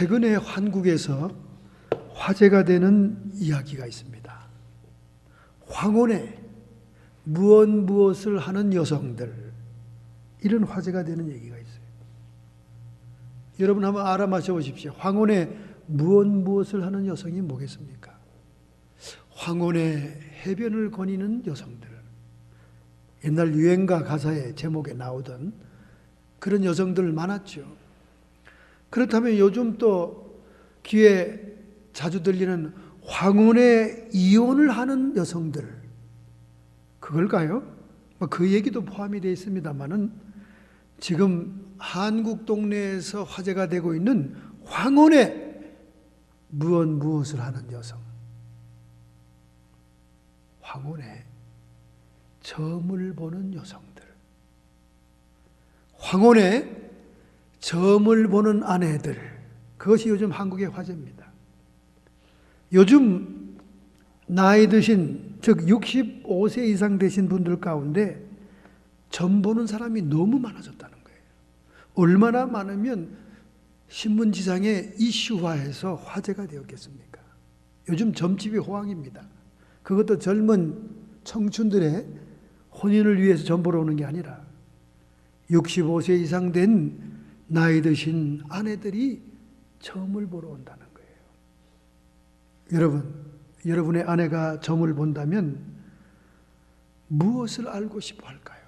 최근에 한국에서 화제가 되는 이야기가 있습니다. 황혼에 무엇을 하는 여성들, 이런 화제가 되는 얘기가 있어요. 여러분 한번 알아맞혀 보십시오. 황혼에 무엇을 하는 여성이 뭐겠습니까? 황혼에 해변을 거니는 여성들. 옛날 유행가 가사의 제목에 나오던 그런 여성들 많았죠. 그렇다면 요즘 또 귀에 자주 들리는 황혼에 이혼을 하는 여성들, 그걸까요? 그 얘기도 포함이 되어 있습니다만은 지금 한국 동네에서 화제가 되고 있는 황혼에 무엇을 하는 여성, 황혼에 점을 보는 여성들, 황혼에 점을 보는 아내들, 그것이 요즘 한국의 화제입니다. 요즘 나이 드신, 즉 65세 이상 되신 분들 가운데 점 보는 사람이 너무 많아졌다는 거예요. 얼마나 많으면 신문지상에 이슈화해서 화제가 되었겠습니까? 요즘 점집이 호황입니다. 그것도 젊은 청춘들의 혼인을 위해서 점 보러 오는 게 아니라 65세 이상 된 나이 드신 아내들이 점을 보러 온다는 거예요. 여러분의 아내가 점을 본다면 무엇을 알고 싶어 할까요?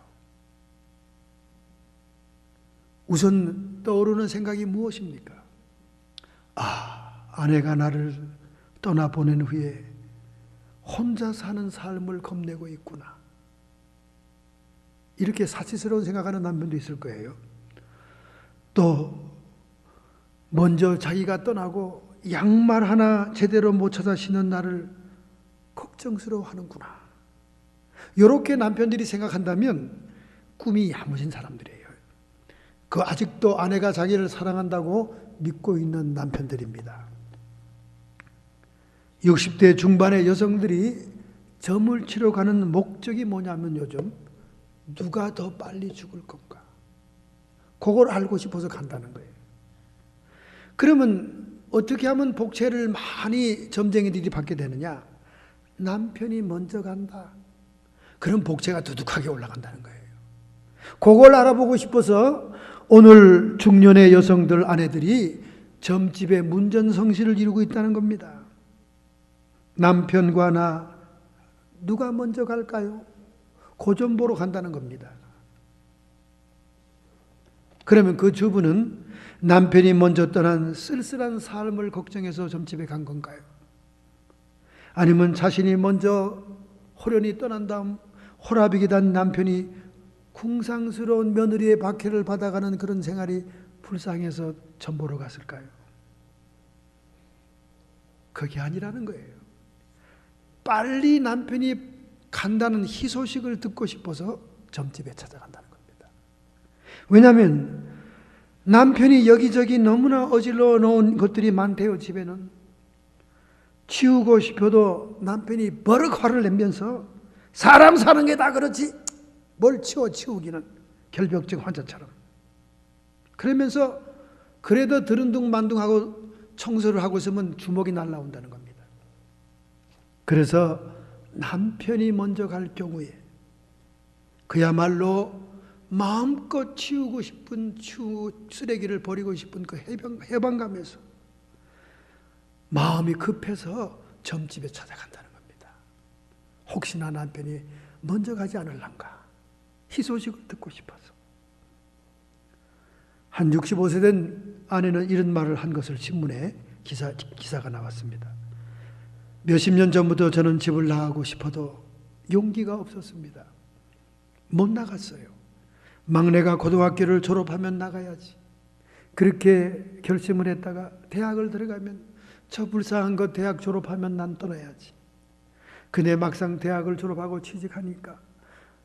우선 떠오르는 생각이 무엇입니까? 아내가 나를 떠나보낸 후에 혼자 사는 삶을 겁내고 있구나. 이렇게 사치스러운 생각하는 남편도 있을 거예요. 또 먼저 자기가 떠나고 양말 하나 제대로 못 찾아 신은 나를 걱정스러워하는구나. 이렇게 남편들이 생각한다면 꿈이 야무진 사람들이에요. 그 아직도 아내가 자기를 사랑한다고 믿고 있는 남편들입니다. 60대 중반의 여성들이 점을 치러 가는 목적이 뭐냐면 요즘 누가 더 빨리 죽을 건가? 그걸 알고 싶어서 간다는 거예요. 그러면 어떻게 하면 복채를 많이 점쟁이들이 받게 되느냐? 남편이 먼저 간다. 그럼 복채가 두둑하게 올라간다는 거예요. 그걸 알아보고 싶어서 오늘 중년의 여성들 아내들이 점집에 문전성시를 이루고 있다는 겁니다. 남편과 나 누가 먼저 갈까요? 그 점 보러 간다는 겁니다. 그러면 그 주부는 남편이 먼저 떠난 쓸쓸한 삶을 걱정해서 점집에 간 건가요? 아니면 자신이 먼저 호련히 떠난 다음 호라비게 단 남편이 궁상스러운 며느리의 박해를 받아가는 그런 생활이 불쌍해서 점 보러 갔을까요? 그게 아니라는 거예요. 빨리 남편이 간다는 희소식을 듣고 싶어서 점집에 찾아간다는 겁니다. 왜냐하면 남편이 여기저기 너무나 어질러 놓은 것들이 많대요. 집에는 치우고 싶어도 남편이 버럭 화를 내면서 사람 사는 게 다 그렇지 뭘 치우기는, 결벽증 환자처럼. 그러면서 그래도 드른둥만둥하고 청소를 하고 있으면 주먹이 날라온다는 겁니다. 그래서 남편이 먼저 갈 경우에 그야말로 마음껏 치우고 싶은 쓰레기를 버리고 싶은 그 해방감에서 마음이 급해서 점집에 찾아간다는 겁니다. 혹시나 남편이 먼저 가지 않을란가, 희소식을 듣고 싶어서. 한 65세 된 아내는 이런 말을 한 것을 신문에 기사가 나왔습니다. 몇십 년 전부터 저는 집을 나가고 싶어도 용기가 없었습니다. 못 나갔어요. 막내가 고등학교를 졸업하면 나가야지. 그렇게 결심을 했다가 대학을 들어가면 저 불쌍한 것 대학 졸업하면 난 떠나야지. 그네 막상 대학을 졸업하고 취직하니까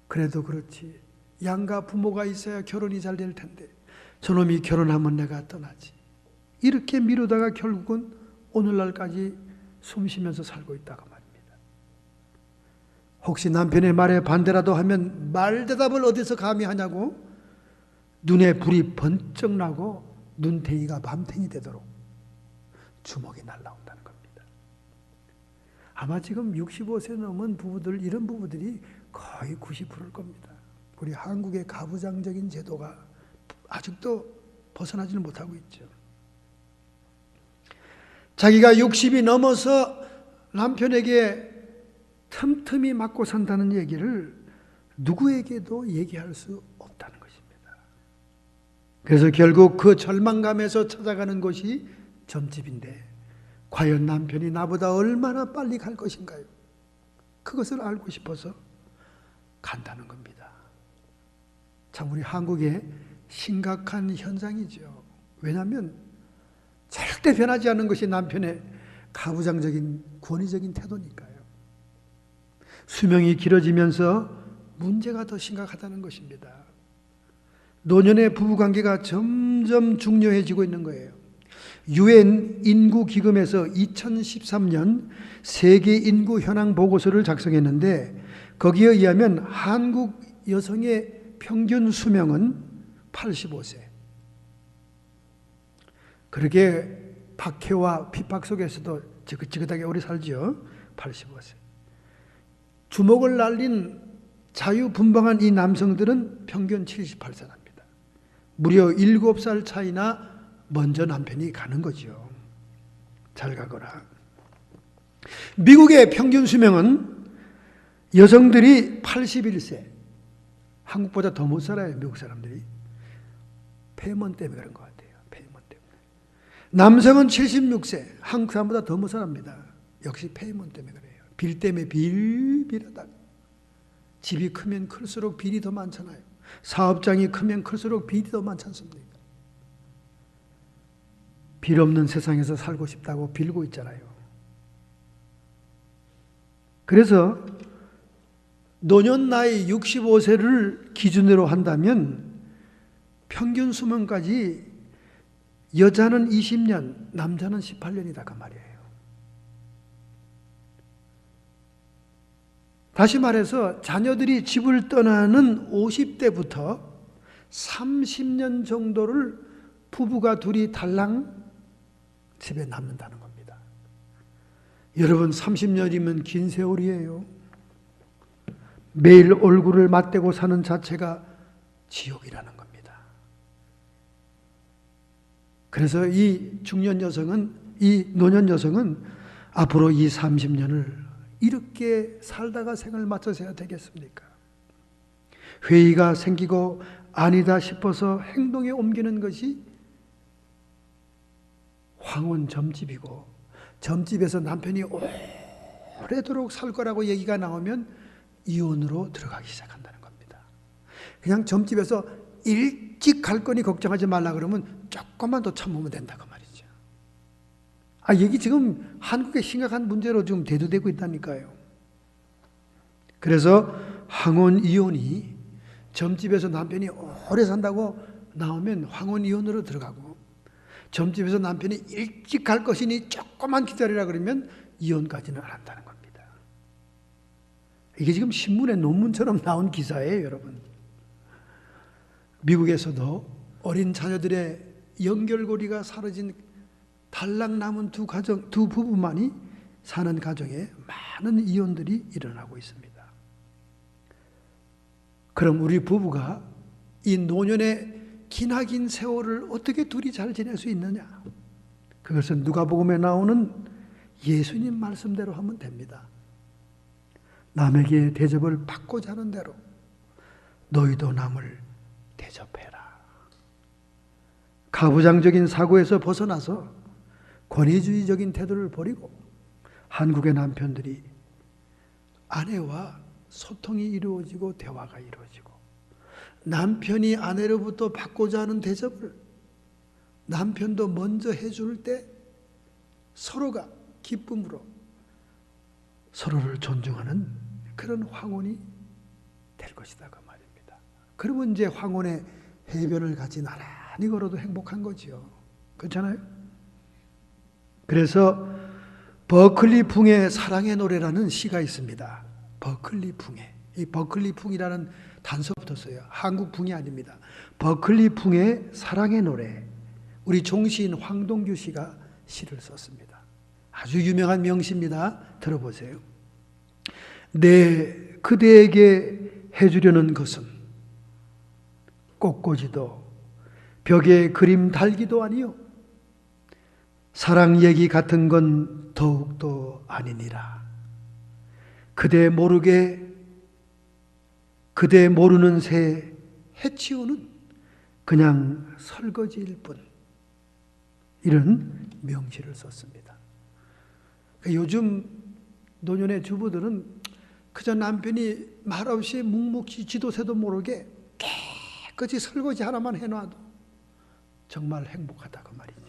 그래도 그렇지. 양가 부모가 있어야 결혼이 잘 될 텐데 저놈이 결혼하면 내가 떠나지. 이렇게 미루다가 결국은 오늘날까지 숨 쉬면서 살고 있다고 말입니다. 혹시 남편의 말에 반대라도 하면 말대답을 어디서 감히 하냐고 눈에 불이 번쩍 나고 눈탱이가 밤탱이 되도록 주먹이 날라온다는 겁니다. 아마 지금 65세 넘은 부부들, 이런 부부들이 거의 90%일 겁니다. 우리 한국의 가부장적인 제도가 아직도 벗어나지는 못하고 있죠. 자기가 60이 넘어서 남편에게 틈틈이 맞고 산다는 얘기를 누구에게도 얘기할 수 없다는 것입니다. 그래서 결국 그 절망감에서 찾아가는 곳이 점집인데, 과연 남편이 나보다 얼마나 빨리 갈 것인가요? 그것을 알고 싶어서 간다는 겁니다. 참 우리 한국의 심각한 현상이죠. 왜냐하면 절대 변하지 않는 것이 남편의 가부장적인 권위적인 태도니까요. 수명이 길어지면서 문제가 더 심각하다는 것입니다. 노년의 부부관계가 점점 중요해지고 있는 거예요. 유엔 인구기금에서 2013년 세계 인구 현황 보고서를 작성했는데, 거기에 의하면 한국 여성의 평균 수명은 85세. 그렇게 박해와 핍박 속에서도 지긋지긋하게 오래 살죠. 85세. 주먹을 날린 자유분방한 이 남성들은 평균 78세랍니다. 무려 7살 차이나 먼저 남편이 가는 거죠. 잘 가거라. 미국의 평균 수명은 여성들이 81세. 한국보다 더 못 살아요, 미국 사람들이. 폐먼 때문에 그런 것 같아요. 폐먼 때문에. 남성은 76세. 한국 사람보다 더 못 살합니다. 역시 폐먼 때문에 그래요. 빌 때문에 빌빌하다. 집이 크면 클수록 빌이 더 많잖아요. 사업장이 크면 클수록 빌이 더 많지 않습니까? 빌 없는 세상에서 살고 싶다고 빌고 있잖아요. 그래서 노년 나이 65세를 기준으로 한다면 평균 수명까지 여자는 20년, 남자는 18년이다 그 말이에요. 다시 말해서 자녀들이 집을 떠나는 50대부터 30년 정도를 부부가 둘이 달랑 집에 남는다는 겁니다. 여러분, 30년이면 긴 세월이에요. 매일 얼굴을 맞대고 사는 자체가 지옥이라는 겁니다. 그래서 이 중년 여성은, 이 노년 여성은 앞으로 이 30년을 이렇게 살다가 생을 맞춰서 해야 되겠습니까? 회의가 생기고 아니다 싶어서 행동에 옮기는 것이 황혼 점집이고, 점집에서 남편이 오래도록 살 거라고 얘기가 나오면 이혼으로 들어가기 시작한다는 겁니다. 그냥 점집에서 일찍 갈 거니 걱정하지 말라 그러면 조금만 더 참으면 된다고 말이죠. 이게 지금 한국의 심각한 문제로 지금 대두되고 있다니까요. 그래서 황혼 이혼이 점집에서 남편이 오래 산다고 나오면 황혼 이혼으로 들어가고, 점집에서 남편이 일찍 갈 것이니 조금만 기다리라 그러면 이혼까지는 안 한다는 겁니다. 이게 지금 신문에 논문처럼 나온 기사예요, 여러분. 미국에서도 어린 자녀들의 연결고리가 사라진 달랑 남은 두 부부만이 사는 가정에 많은 이혼들이 일어나고 있습니다. 그럼 우리 부부가 이 노년의 기나긴 세월을 어떻게 둘이 잘 지낼 수 있느냐? 그것은 누가복음에 나오는 예수님 말씀대로 하면 됩니다. 남에게 대접을 받고자 하는 대로 너희도 남을 대접해라. 가부장적인 사고에서 벗어나서 권위주의적인 태도를 버리고 한국의 남편들이 아내와 소통이 이루어지고 대화가 이루어지고, 남편이 아내로부터 받고자 하는 대접을 남편도 먼저 해줄 때 서로가 기쁨으로 서로를 존중하는 그런 황혼이 될 것이다 그 말입니다. 그러면 이제 황혼의 해변을 같이 나란히 걸어도 행복한 거지요. 그렇잖아요? 그래서 버클리 풍의 사랑의 노래라는 시가 있습니다. 버클리 풍의, 이 버클리 풍이라는 단서 붙었어요. 한국 풍이 아닙니다. 버클리 풍의 사랑의 노래. 우리 종시인 황동규 씨가 시를 썼습니다. 아주 유명한 명시입니다. 들어보세요. 내 그대에게 해주려는 것은 꽃꽂이도 벽에 그림 달기도 아니요 사랑 얘기 같은 건 더욱도 아니니라. 그대 모르는 새 해치우는 그냥 설거지일 뿐. 이런 명시를 썼습니다. 요즘 노년의 주부들은 그저 남편이 말없이 묵묵히 지도새도 모르게 깨끗이 설거지 하나만 해놔도 정말 행복하다고 말이죠.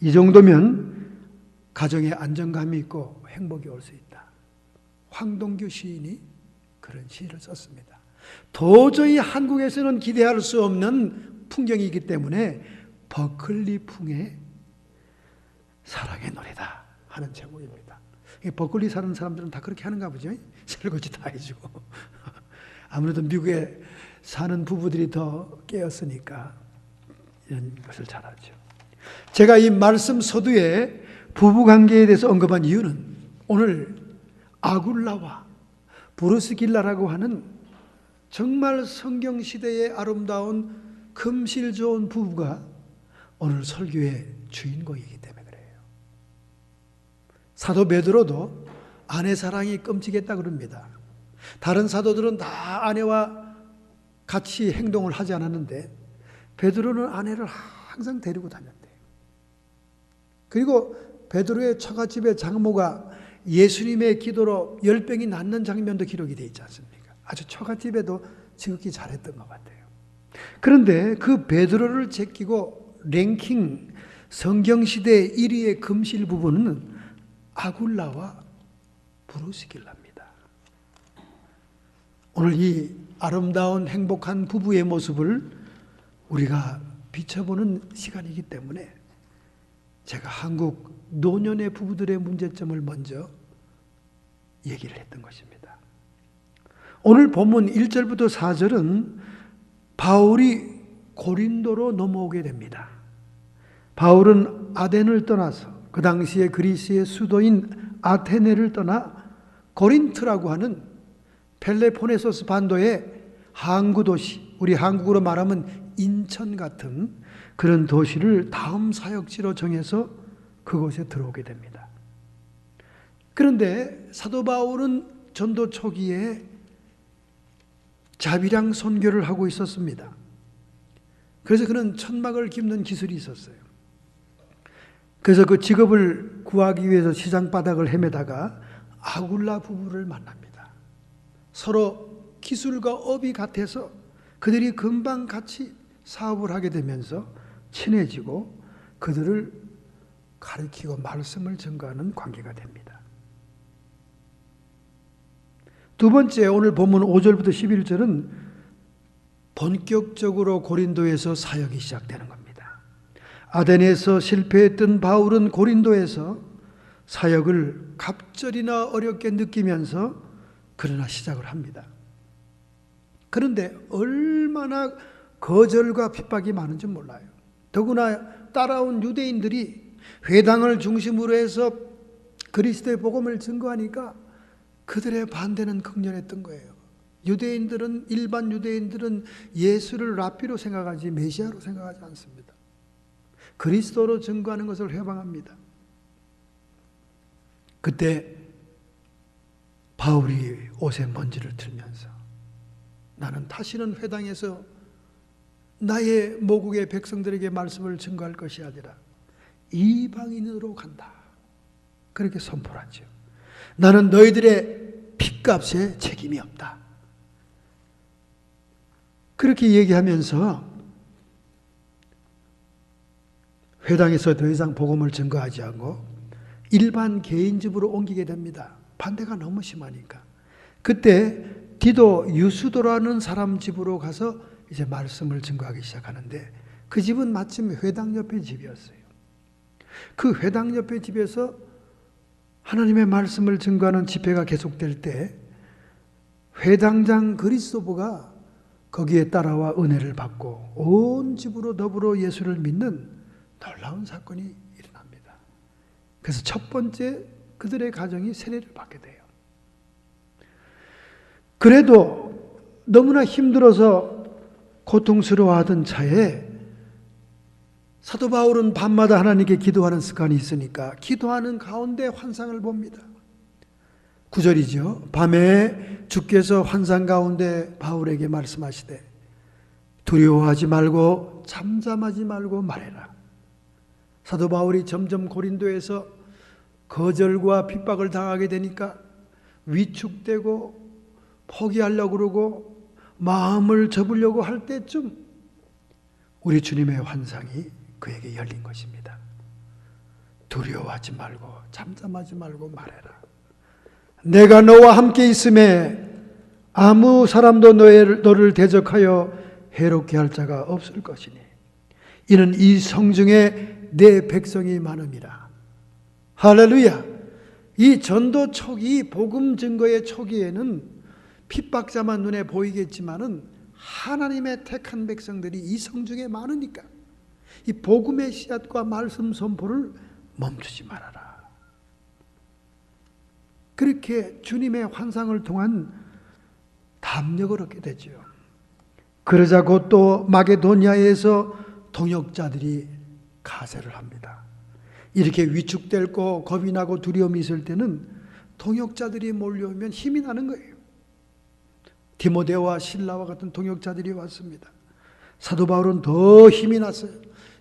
이 정도면 가정에 안정감이 있고 행복이 올 수 있다. 황동규 시인이 그런 시를 썼습니다. 도저히 한국에서는 기대할 수 없는 풍경이기 때문에 버클리풍의 사랑의 노래다 하는 제목입니다. 버클리 사는 사람들은 다 그렇게 하는가 보죠. 설거지 다 해주고. 아무래도 미국에 사는 부부들이 더 깨었으니까 이런 것을 잘하죠. 제가 이 말씀 서두에 부부관계에 대해서 언급한 이유는 오늘 아굴라와 브루스길라라고 하는 정말 성경시대의 아름다운 금실 좋은 부부가 오늘 설교의 주인공이기 때문에 그래요. 사도 베드로도 아내 사랑이 끔찍했다 그럽니다. 다른 사도들은 다 아내와 같이 행동을 하지 않았는데 베드로는 아내를 항상 데리고 다녔대요. 그리고 베드로의 처갓집의 장모가 예수님의 기도로 열병이 낫는 장면도 기록이 되어 있지 않습니까? 아주 처갓집에도 지극히 잘했던 것 같아요. 그런데 그 베드로를 제끼고 랭킹 성경시대 1위의 금실 부부는 아굴라와 브루스길라입니다. 오늘 이 아름다운 행복한 부부의 모습을 우리가 비춰보는 시간이기 때문에 제가 한국 노년의 부부들의 문제점을 먼저 얘기를 했던 것입니다. 오늘 본문 1절부터 4절은 바울이 고린도로 넘어오게 됩니다. 바울은 아덴을 떠나서 그 당시에 그리스의 수도인 아테네를 떠나 고린트라고 하는 펠레포네소스 반도의 항구 도시, 우리 한국으로 말하면 인천 같은 그런 도시를 다음 사역지로 정해서 그곳에 들어오게 됩니다. 그런데 사도 바울은 전도 초기에 자비랑 선교를 하고 있었습니다. 그래서 그는 천막을 깁는 기술이 있었어요. 그래서 그 직업을 구하기 위해서 시장 바닥을 헤매다가 아굴라 부부를 만납니다. 서로 기술과 업이 같아서 그들이 금방 같이 사업을 하게 되면서 친해지고 그들을 가르치고 말씀을 전가하는 관계가 됩니다. 두 번째, 오늘 본문 5절부터 11절은 본격적으로 고린도에서 사역이 시작되는 겁니다. 아덴에서 실패했던 바울은 고린도에서 사역을 갑절이나 어렵게 느끼면서 그러나 시작을 합니다. 그런데 얼마나 거절과 핍박이 많은지 몰라요. 더구나 따라온 유대인들이 회당을 중심으로 해서 그리스도의 복음을 증거하니까 그들의 반대는 극렬했던 거예요. 일반 유대인들은 예수를 랍비로 생각하지 메시아로 생각하지 않습니다. 그리스도로 증거하는 것을 회방합니다. 그때 바울이 옷에 먼지를 틀면서 나는 다시는 회당에서 나의 모국의 백성들에게 말씀을 증거할 것이 아니라 이방인으로 간다. 그렇게 선포를 하죠. 나는 너희들의 핏값에 책임이 없다. 그렇게 얘기하면서 회당에서 더 이상 복음을 증거하지 않고 일반 개인 집으로 옮기게 됩니다. 반대가 너무 심하니까. 그때 디도 유수도라는 사람 집으로 가서 이제 말씀을 증거하기 시작하는데 그 집은 마침 회당 옆에 집이었어요. 그 회당 옆에 집에서 하나님의 말씀을 증거하는 집회가 계속될 때 회당장 그리스도부가 거기에 따라와 은혜를 받고 온 집으로 더불어 예수를 믿는 놀라운 사건이 일어납니다. 그래서 첫 번째 그들의 가정이 세례를 받게 돼요. 그래도 너무나 힘들어서 고통스러워하던 차에 사도 바울은 밤마다 하나님께 기도하는 습관이 있으니까 기도하는 가운데 환상을 봅니다. 9절이죠. 밤에 주께서 환상 가운데 바울에게 말씀하시되 두려워하지 말고 잠잠하지 말고 말해라. 사도 바울이 점점 고린도에서 거절과 핍박을 당하게 되니까 위축되고 포기하려고 그러고 마음을 접으려고 할 때쯤 우리 주님의 환상이 그에게 열린 것입니다. 두려워하지 말고 잠잠하지 말고 말해라. 내가 너와 함께 있음에 아무 사람도 너를 대적하여 해롭게 할 자가 없을 것이니 이는 이 성중에 내 백성이 많음이라. 할렐루야. 이 전도 초기, 복음 증거의 초기에는 핍박자만 눈에 보이겠지만은 하나님의 택한 백성들이 이 성중에 많으니까 이 복음의 씨앗과 말씀 선포를 멈추지 말아라. 그렇게 주님의 환상을 통한 담력을 얻게 되죠. 그러자 곧 또 마게도니아에서 동역자들이 가세를 합니다. 이렇게 위축되고 겁이 나고 두려움이 있을 때는 동역자들이 몰려오면 힘이 나는 거예요. 디모데와 실라와 같은 동역자들이 왔습니다. 사도 바울은 더 힘이 났어요.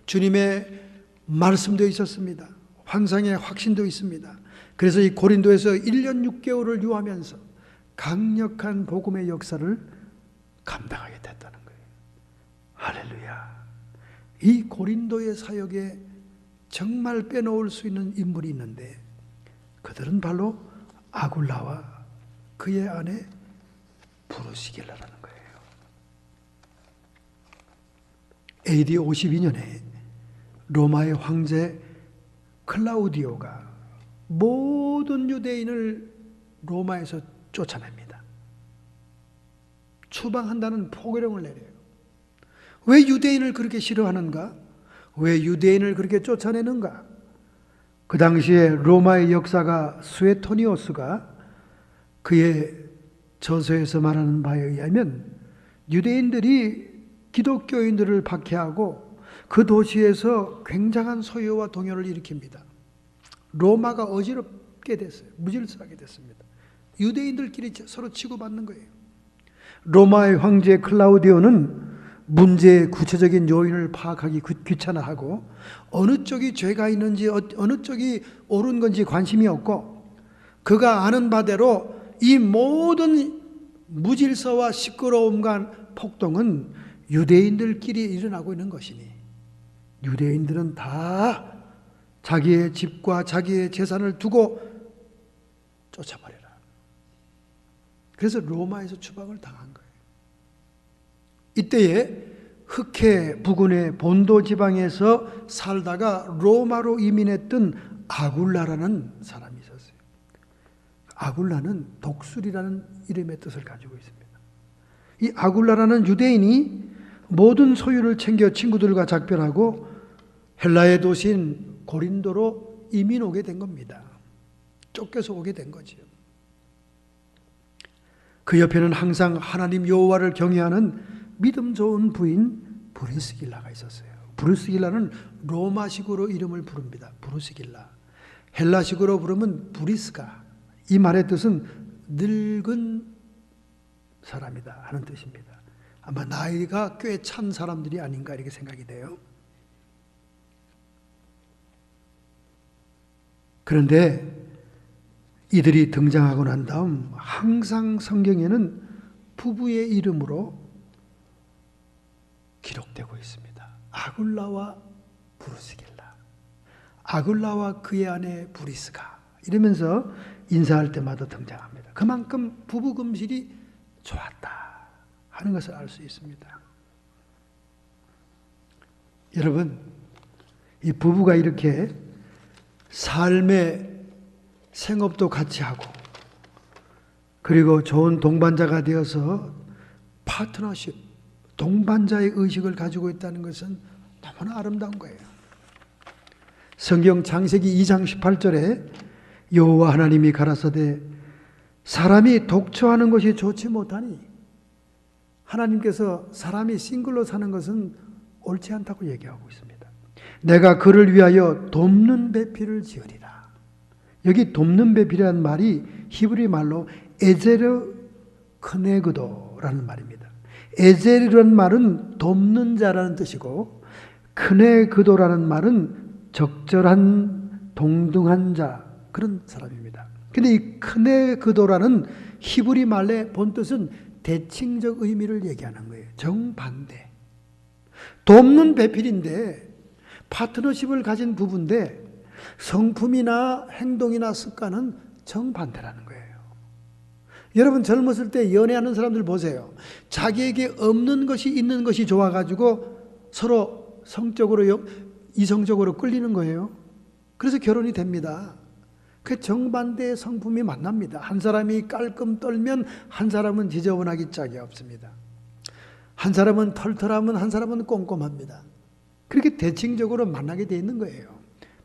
주님의 말씀도 있었습니다. 환상의 확신도 있습니다. 그래서 이 고린도에서 1년 6개월을 유하면서 강력한 복음의 역사를 감당하게 됐다는 거예요. 할렐루야. 이 고린도의 사역에 정말 빼놓을 수 있는 인물이 있는데 그들은 바로 아굴라와 그의 아내 브루시길라라는 거예요. AD 52년에 로마의 황제 클라우디오가 모든 유대인을 로마에서 쫓아냅니다. 추방한다는 포교령을 내려요. 왜 유대인을 그렇게 싫어하는가? 왜 유대인을 그렇게 쫓아내는가? 그 당시에 로마의 역사가 수에토니오스가 그의 저서에서 말하는 바에 의하면 유대인들이 기독교인들을 박해하고 그 도시에서 굉장한 소요와 동요를 일으킵니다. 로마가 어지럽게 됐어요. 무질서하게 됐습니다. 유대인들끼리 서로 치고받는 거예요. 로마의 황제 클라우디오는 문제의 구체적인 요인을 파악하기 귀찮아하고 어느 쪽이 죄가 있는지 어느 쪽이 옳은 건지 관심이 없고 그가 아는 바대로 이 모든 무질서와 시끄러움과 폭동은 유대인들끼리 일어나고 있는 것이니 유대인들은 다 자기의 집과 자기의 재산을 두고 쫓아버려라. 그래서 로마에서 추방을 당한 거예요. 이때에 흑해 부근의 본도 지방에서 살다가 로마로 이민했던 아굴라라는 사람이 있었어요. 아굴라는 독수리라는 이름의 뜻을 가지고 있습니다. 이 아굴라라는 유대인이 모든 소유를 챙겨 친구들과 작별하고 헬라의 도시인 고린도로 이민 오게 된 겁니다. 쫓겨서 오게 된 거죠. 그 옆에는 항상 하나님 여호와를 경외하는 믿음 좋은 부인 브리스길라가 있었어요. 브리스길라는 로마식으로 이름을 부릅니다. 브리스길라. 헬라식으로 부르면 브리스가. 이 말의 뜻은 늙은 사람이다 하는 뜻입니다. 아마 나이가 꽤 찬 사람들이 아닌가 이렇게 생각이 돼요. 그런데 이들이 등장하고 난 다음 항상 성경에는 부부의 이름으로 기록되고 있습니다. 아굴라와 브루스길라, 아굴라와 그의 아내 브리스가 이러면서 인사할 때마다 등장합니다. 그만큼 부부 금실이 좋았다 하는 것을 알 수 있습니다. 여러분, 이 부부가 이렇게 삶의 생업도 같이 하고 그리고 좋은 동반자가 되어서 파트너십, 동반자의 의식을 가지고 있다는 것은 너무나 아름다운 거예요. 성경 창세기 2장 18절에 여호와 하나님이 가라사대 사람이 독처하는 것이 좋지 못하니, 하나님께서 사람이 싱글로 사는 것은 옳지 않다고 얘기하고 있습니다. 내가 그를 위하여 돕는 배필을 지으리라. 여기 돕는 배필이라는 말이 히브리 말로 에제르 크네그도라는 말입니다. 에제르라는 말은 돕는 자라는 뜻이고, 크네그도라는 말은 적절한 동등한 자, 그런 사람입니다. 근데 이 크네그도라는 히브리 말의 본뜻은 대칭적 의미를 얘기하는 거예요. 정반대. 돕는 배필인데, 파트너십을 가진 부부인데 성품이나 행동이나 습관은 정반대라는 거예요. 여러분 젊었을 때 연애하는 사람들 보세요. 자기에게 없는 것이 있는 것이 좋아가지고 서로 성적으로, 이성적으로 끌리는 거예요. 그래서 결혼이 됩니다. 그 정반대의 성품이 만납니다. 한 사람이 깔끔 떨면 한 사람은 지저분하기 짝이 없습니다. 한 사람은 털털하면 한 사람은 꼼꼼합니다. 그렇게 대칭적으로 만나게 되어 있는 거예요.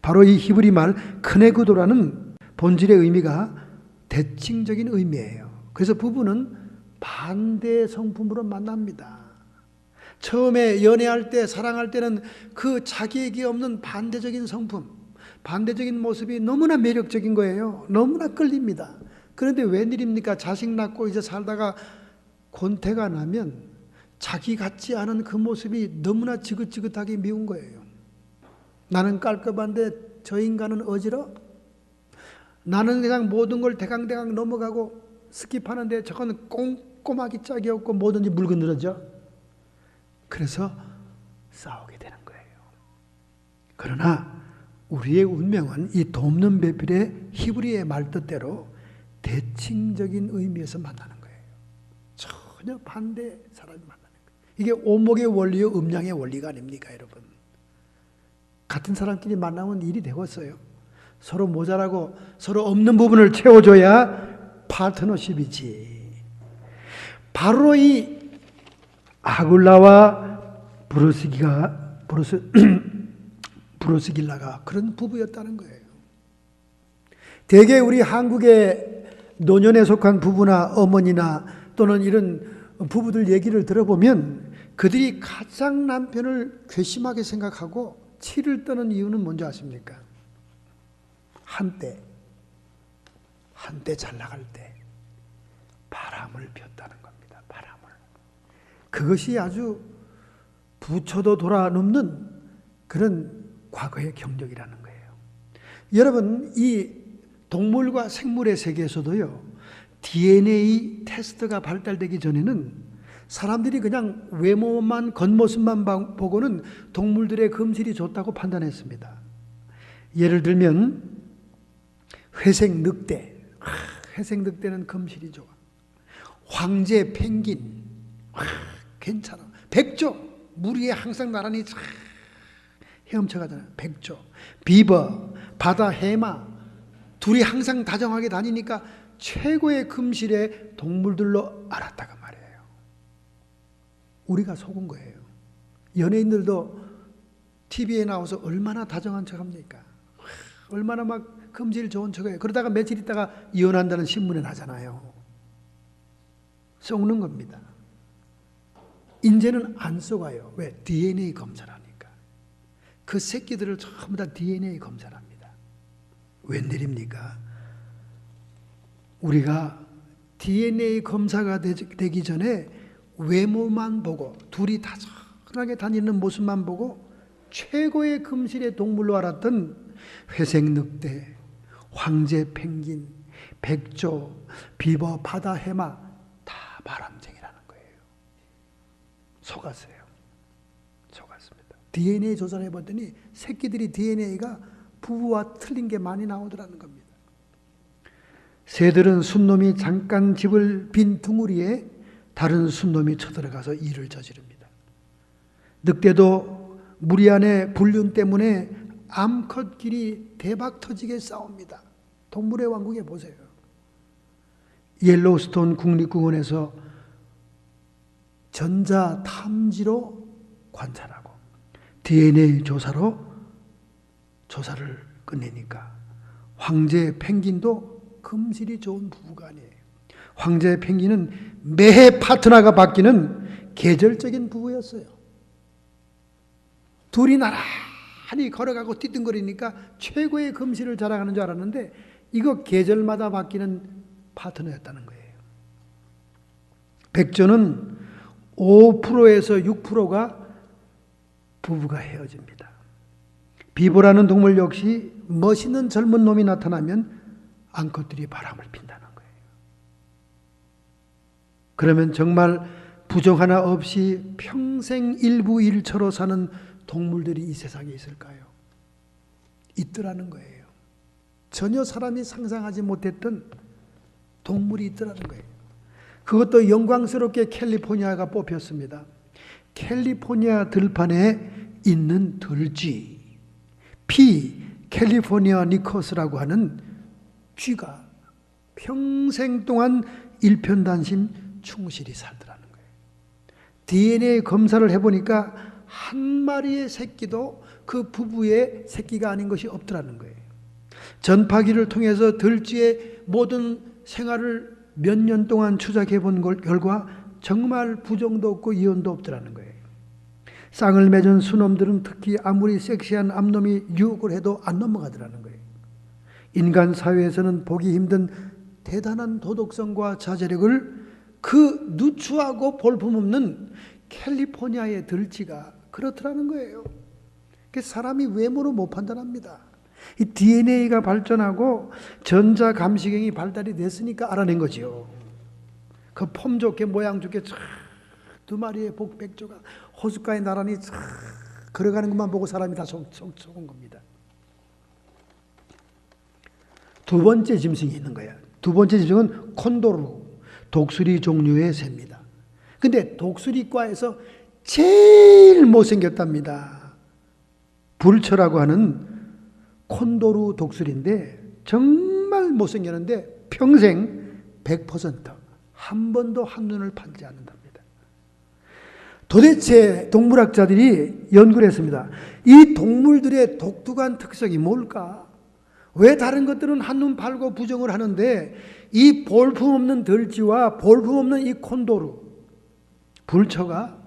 바로 이 히브리 말 크네그도라는 본질의 의미가 대칭적인 의미예요. 그래서 부부는 반대 성품으로 만납니다. 처음에 연애할 때, 사랑할 때는 그 자기에게 없는 반대적인 성품, 반대적인 모습이 너무나 매력적인 거예요. 너무나 끌립니다. 그런데 웬일입니까? 자식 낳고 이제 살다가 권태가 나면 자기 같지 않은 그 모습이 너무나 지긋지긋하게 미운 거예요. 나는 깔끔한데 저 인간은 어지러? 나는 그냥 모든 걸 대강대강 넘어가고 스킵하는데 저건 꼼꼼하기 짝이 없고 뭐든지 물건 늘어져. 그래서 싸우게 되는 거예요. 그러나 우리의 운명은 이 돕는 배필의 히브리의 말 뜻대로 대칭적인 의미에서 만나는 거예요. 전혀 반대 사람이 만나는 거예요. 이게 오목의 원리요 음양의 원리가 아닙니까, 여러분? 같은 사람끼리 만나면 일이 되겠어요. 서로 모자라고 서로 없는 부분을 채워줘야 파트너십이지. 바로 이 아굴라와 브루스길라가 그런 부부였다는 거예요. 대개 우리 한국의 노년에 속한 부부나 어머니나 또는 이런 부부들 얘기를 들어보면 그들이 가장 남편을 괘씸하게 생각하고 치를 떠는 이유는 뭔지 아십니까? 한때 잘 나갈 때 바람을 피웠다는 겁니다. 바람을. 그것이 아주 부처도 돌아넘는 그런 과거의 경력이라는 거예요. 여러분, 이 동물과 생물의 세계에서도요, DNA 테스트가 발달되기 전에는 사람들이 그냥 외모만, 겉모습만 보고는 동물들의 금실이 좋다고 판단했습니다. 예를 들면 회색 늑대, 회색 늑대는 금실이 좋아. 황제 펭귄, 괜찮아. 백조, 물 위에 항상 나란히 헤엄쳐가잖아요. 백조, 비버, 바다 해마, 둘이 항상 다정하게 다니니까 최고의 금실의 동물들로 알았다가 말이에요. 우리가 속은 거예요. 연예인들도 TV에 나와서 얼마나 다정한 척합니까? 얼마나 막 금질 좋은 척해요. 그러다가 며칠 있다가 이혼한다는 신문에 나잖아요. 썩는 겁니다. 이제는 안 속아요. 왜? DNA 검사를 하니까. 그 새끼들을 전부 다 DNA 검사를 합니다. 웬일입니까? 우리가 DNA 검사가 되기 전에 외모만 보고 둘이 다정하게 다니는 모습만 보고 최고의 금실의 동물로 알았던 회색 늑대, 황제 펭귄, 백조, 비버, 바다 해마 다 바람쟁이라는 거예요. 속았어요. 속았습니다. DNA 조사를 해봤더니 새끼들이 DNA가 부부와 틀린 게 많이 나오더라는 겁니다. 새들은 순놈이 잠깐 집을 빈 둥우리에 다른 순놈이 쳐들어가서 일을 저지릅니다. 늑대도 무리 안에 불륜 때문에 암컷끼리 대박 터지게 싸웁니다. 동물의 왕국에 보세요. 옐로우스톤 국립공원에서 전자 탐지로 관찰하고 DNA 조사로 조사를 끝내니까 황제 펭귄도 금실이 좋은 부부가 아니에요. 황제 펭귄은 매해 파트너가 바뀌는 계절적인 부부였어요. 둘이 나란히 걸어가고 뛰둥거리니까 최고의 금실을 자랑하는 줄 알았는데 이거 계절마다 바뀌는 파트너였다는 거예요. 백조는 5%에서 6%가 부부가 헤어집니다. 비보라는 동물 역시 멋있는 젊은 놈이 나타나면 암컷들이 바람을 핀다는 거예요. 그러면 정말 부정 하나 없이 평생 일부일처로 사는 동물들이 이 세상에 있을까요? 있더라는 거예요. 전혀 사람이 상상하지 못했던 동물이 있더라는 거예요. 그것도 영광스럽게 캘리포니아가 뽑혔습니다. 캘리포니아 들판에 있는 들쥐, 캘리포니아 니커스라고 하는 쥐가 평생 동안 일편단심 충실히 살더라는 거예요. DNA 검사를 해보니까 한 마리의 새끼도 그 부부의 새끼가 아닌 것이 없더라는 거예요. 전파기를 통해서 들쥐의 모든 생활을 몇 년 동안 추적해 본 결과 정말 부정도 없고 이혼도 없더라는 거예요. 쌍을 맺은 수놈들은 특히 아무리 섹시한 암놈이 유혹을 해도 안 넘어가더라는 거예요. 인간 사회에서는 보기 힘든 대단한 도덕성과 자제력을 그 누추하고 볼품없는 캘리포니아의 들쥐가 그렇더라는 거예요. 사람이 외모로 못 판단합니다. 이 DNA가 발전하고 전자감시경이 발달이 됐으니까 알아낸 거지요. 그 폼 좋게 모양 좋게 두 마리의 백조가 호숫가에 나란히 걸어가는 것만 보고 사람이 다 속은 겁니다. 두 번째 짐승이 있는 거예요. 두 번째 짐승은 콘도르, 독수리 종류의 새입니다. 근데 독수리과에서 제일 못생겼답니다. 불처라고 하는 콘도르 독수리인데 정말 못생겼는데 평생 100% 한 번도 한눈을 팔지 않는답니다. 도대체 동물학자들이 연구를 했습니다. 이 동물들의 독특한 특성이 뭘까? 왜 다른 것들은 한눈 팔고 부정을 하는데 이 볼품없는 들쥐와 볼품없는 이 콘도르, 불처가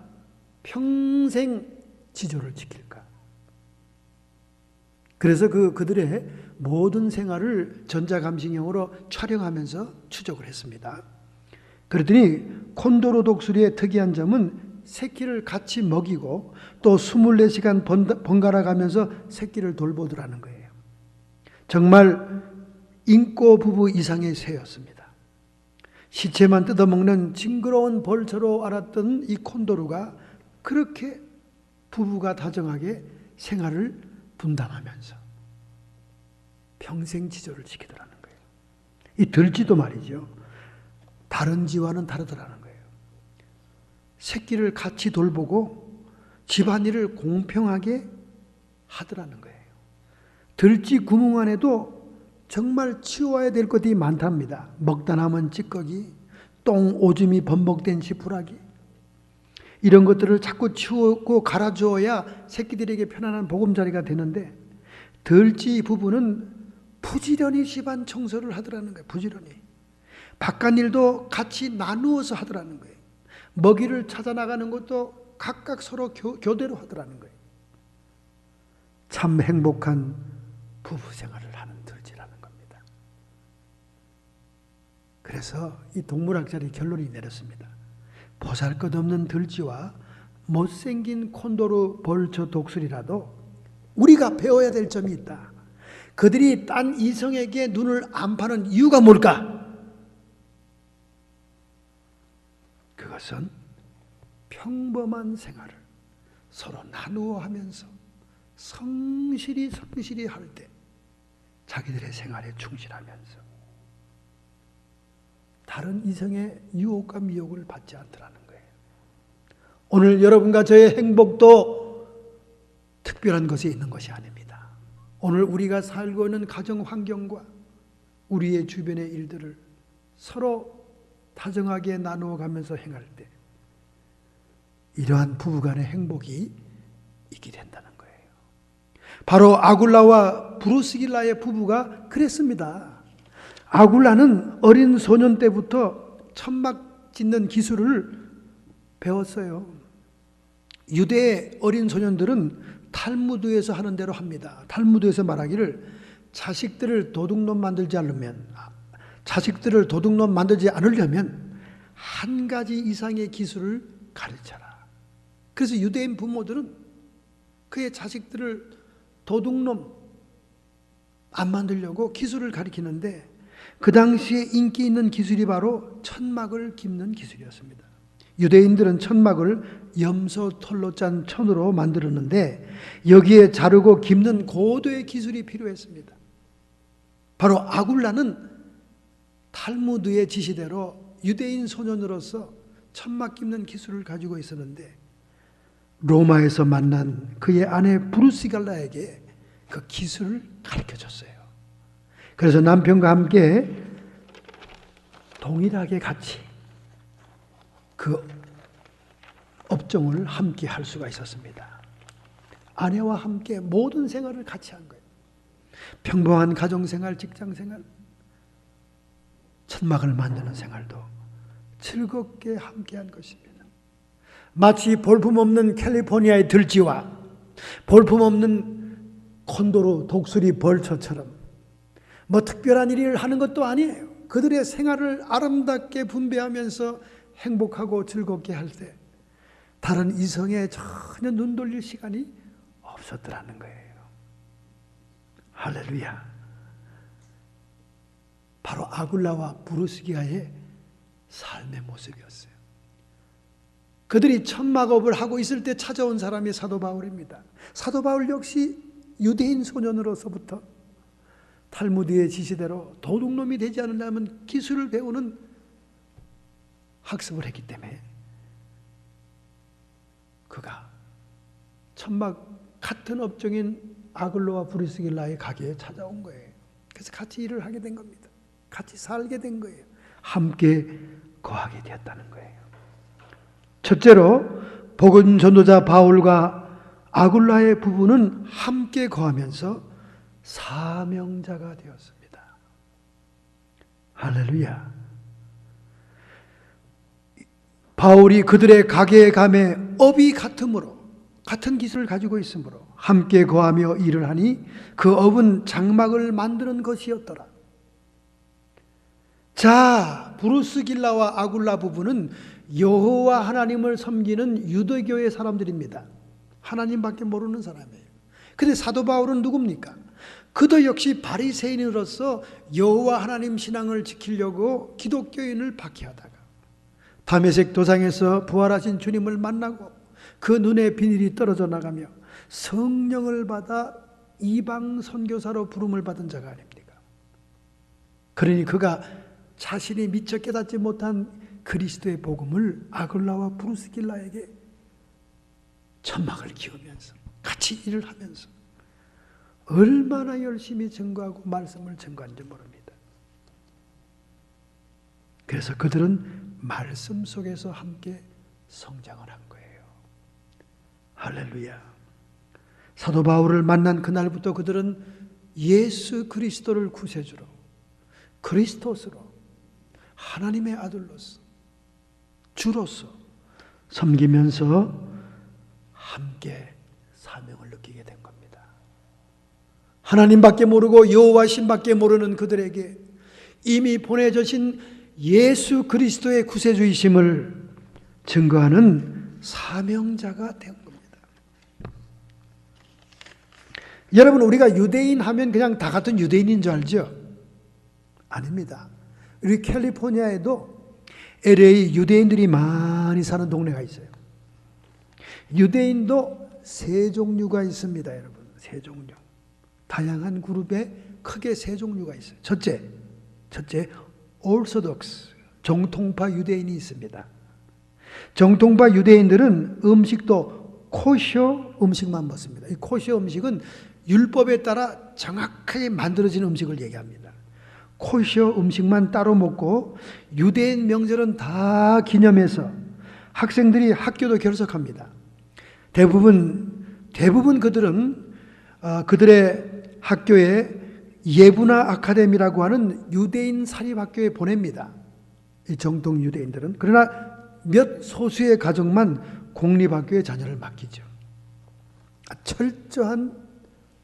평생 지조를 지킬까? 그래서 그들의 모든 생활을 전자감시경으로 촬영하면서 추적을 했습니다. 그랬더니 콘도르 독수리의 특이한 점은 새끼를 같이 먹이고 또 24시간 번갈아 가면서 새끼를 돌보더라는 거예요. 정말 인꼬 부부 이상의 새였습니다. 시체만 뜯어먹는 징그러운 벌처로 알았던 이 콘도르가 그렇게 부부가 다정하게 생활을 분담하면서 평생 지조를 지키더라는 거예요. 이 들쥐도 말이죠. 다른 쥐와는 다르더라는 거예요. 새끼를 같이 돌보고 집안일을 공평하게 하더라는 거예요. 들쥐 구멍 안에도 정말 치워야 될 것들이 많답니다. 먹다 남은 찌꺼기, 똥 오줌이 범벅된 지푸라기, 이런 것들을 자꾸 치우고 갈아주어야 새끼들에게 편안한 보금자리가 되는데 들쥐 부부는 부지런히 집안 청소를 하더라는 거예요. 부지런히. 바깥일도 같이 나누어서 하더라는 거예요. 먹이를 찾아 나가는 것도 각각 서로 교대로 하더라는 거예요. 참 행복한 부부 생활을 하는 들쥐라는 겁니다. 그래서 이 동물학자들이 결론이 내렸습니다. 보잘것없는 들쥐와 못생긴 콘도르 벌처 독수리라도 우리가 배워야 될 점이 있다. 그들이 딴 이성에게 눈을 안 파는 이유가 뭘까? 그것은 평범한 생활을 서로 나누어 하면서 성실히 할 때 자기들의 생활에 충실하면서 다른 이성의 유혹과 미혹을 받지 않더라는 거예요. 오늘 여러분과 저의 행복도 특별한 것이 있는 것이 아닙니다. 오늘 우리가 살고 있는 가정 환경과 우리의 주변의 일들을 서로 다정하게 나누어 가면서 행할 때 이러한 부부간의 행복이 있게 된다는 거예요. 바로 아굴라와 브루스길라의 부부가 그랬습니다. 아굴라는 어린 소년 때부터 천막 짓는 기술을 배웠어요. 유대의 어린 소년들은 탈무드에서 하는 대로 합니다. 탈무드에서 말하기를 자식들을 도둑놈 만들지 않으려면 한 가지 이상의 기술을 가르쳐라. 그래서 유대인 부모들은 그의 자식들을 도둑놈 안 만들려고 기술을 가르치는데, 그 당시에 인기 있는 기술이 바로 천막을 깁는 기술이었습니다. 유대인들은 천막을 염소 털로 짠 천으로 만들었는데 여기에 자르고 깁는 고도의 기술이 필요했습니다. 바로 아굴라는 탈무드의 지시대로 유대인 소년으로서 천막 깁는 기술을 가지고 있었는데, 로마에서 만난 그의 아내 브루스길라에게 그 기술을 가르쳐줬어요. 그래서 남편과 함께 동일하게 같이 그 업종을 함께 할 수가 있었습니다. 아내와 함께 모든 생활을 같이 한 거예요. 평범한 가정생활, 직장생활, 천막을 만드는 생활도 즐겁게 함께 한 것입니다. 마치 볼품없는 캘리포니아의 들쥐와 볼품없는 콘도르 독수리 벌처처럼 뭐 특별한 일을 하는 것도 아니에요. 그들의 생활을 아름답게 분배하면서 행복하고 즐겁게 할 때 다른 이성에 전혀 눈 돌릴 시간이 없었더라는 거예요. 할렐루야. 바로 아굴라와 브루스길라의 삶의 모습이었어요. 그들이 천막업을 하고 있을 때 찾아온 사람이 사도 바울입니다. 사도 바울 역시 유대인 소년으로서부터 탈무드의 지시대로 도둑놈이 되지 않으려면 기술을 배우는 학습을 했기 때문에 그가 천막 같은 업종인 아굴라와 브루스길라의 가게에 찾아온 거예요. 그래서 같이 일을 하게 된 겁니다. 같이 살게 된 거예요. 함께 거하게 되었다는 거예요. 첫째로 복음 전도자 바울과 아굴라의 부부는 함께 거하면서 사명자가 되었습니다. 할렐루야. 바울이 그들의 가게에 감해 업이 같으므로, 같은 기술을 가지고 있으므로 함께 거하며 일을 하니 그 업은 장막을 만드는 것이었더라. 자, 브루스길라와 아굴라 부부는 여호와 하나님을 섬기는 유대교의 사람들입니다. 하나님밖에 모르는 사람이에요. 그런데 사도 바울은 누굽니까? 그도 역시 바리새인으로서 여호와 하나님 신앙을 지키려고 기독교인을 박해하다가 다메섹 도상에서 부활하신 주님을 만나고 그 눈에 비늘이 떨어져 나가며 성령을 받아 이방 선교사로 부름을 받은 자가 아닙니까? 그러니 그가 자신이 미처 깨닫지 못한 그리스도의 복음을 아굴라와 브루스길라에게 천막을 기우면서 같이 일을 하면서 얼마나 열심히 증거하고 말씀을 증거한지 모릅니다. 그래서 그들은 말씀 속에서 함께 성장을 한 거예요. 할렐루야. 사도 바울을 만난 그날부터 그들은 예수 그리스도를 구세주로, 그리스도스로, 하나님의 아들로서, 주로서 섬기면서 함께 사명을 느끼게 된 겁니다. 하나님밖에 모르고 여호와 신밖에 모르는 그들에게 이미 보내주신 예수 그리스도의 구세주이심을 증거하는 사명자가 된 겁니다. 여러분, 우리가 유대인 하면 그냥 다 같은 유대인인 줄 알죠? 아닙니다. 우리 캘리포니아에도 LA 유대인들이 많이 사는 동네가 있어요. 유대인도 세 종류가 있습니다, 여러분. 세 종류. 다양한 그룹에 크게 세 종류가 있어요. 첫째, 오르소독스, 정통파 유대인이 있습니다. 정통파 유대인들은 음식도 코셔 음식만 먹습니다. 이 코셔 음식은 율법에 따라 정확하게 만들어진 음식을 얘기합니다. 코셔 음식만 따로 먹고 유대인 명절은 다 기념해서 학생들이 학교도 결석합니다. 대부분 그들은 그들의 학교에 예부나 아카데미라고 하는 유대인 사립학교에 보냅니다. 이 정통 유대인들은. 그러나 몇 소수의 가정만 공립학교에 자녀를 맡기죠. 철저한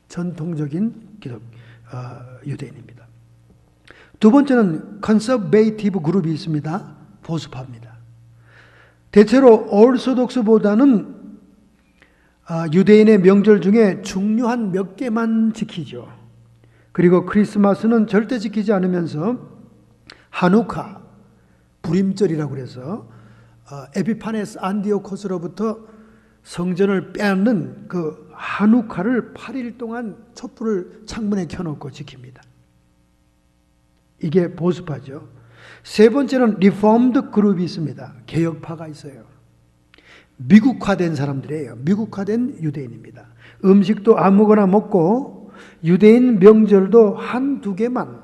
전통적인 유대인입니다. 두 번째는 컨서베이티브 그룹이 있습니다. 보수파입니다. 대체로 오르소독스보다는 유대인의 명절 중에 중요한 몇 개만 지키죠. 그리고 크리스마스는 절대 지키지 않으면서 하누카, 불임절이라고 해서 에피파네스 안디오코스로부터 성전을 빼앗는 그 하누카를 8일 동안 촛불을 창문에 켜놓고 지킵니다. 이게 보수파죠. 세 번째는 리폼드 그룹이 있습니다. 개혁파가 있어요. 미국화된 사람들이에요. 미국화된 유대인입니다. 음식도 아무거나 먹고 유대인 명절도 한두 개만,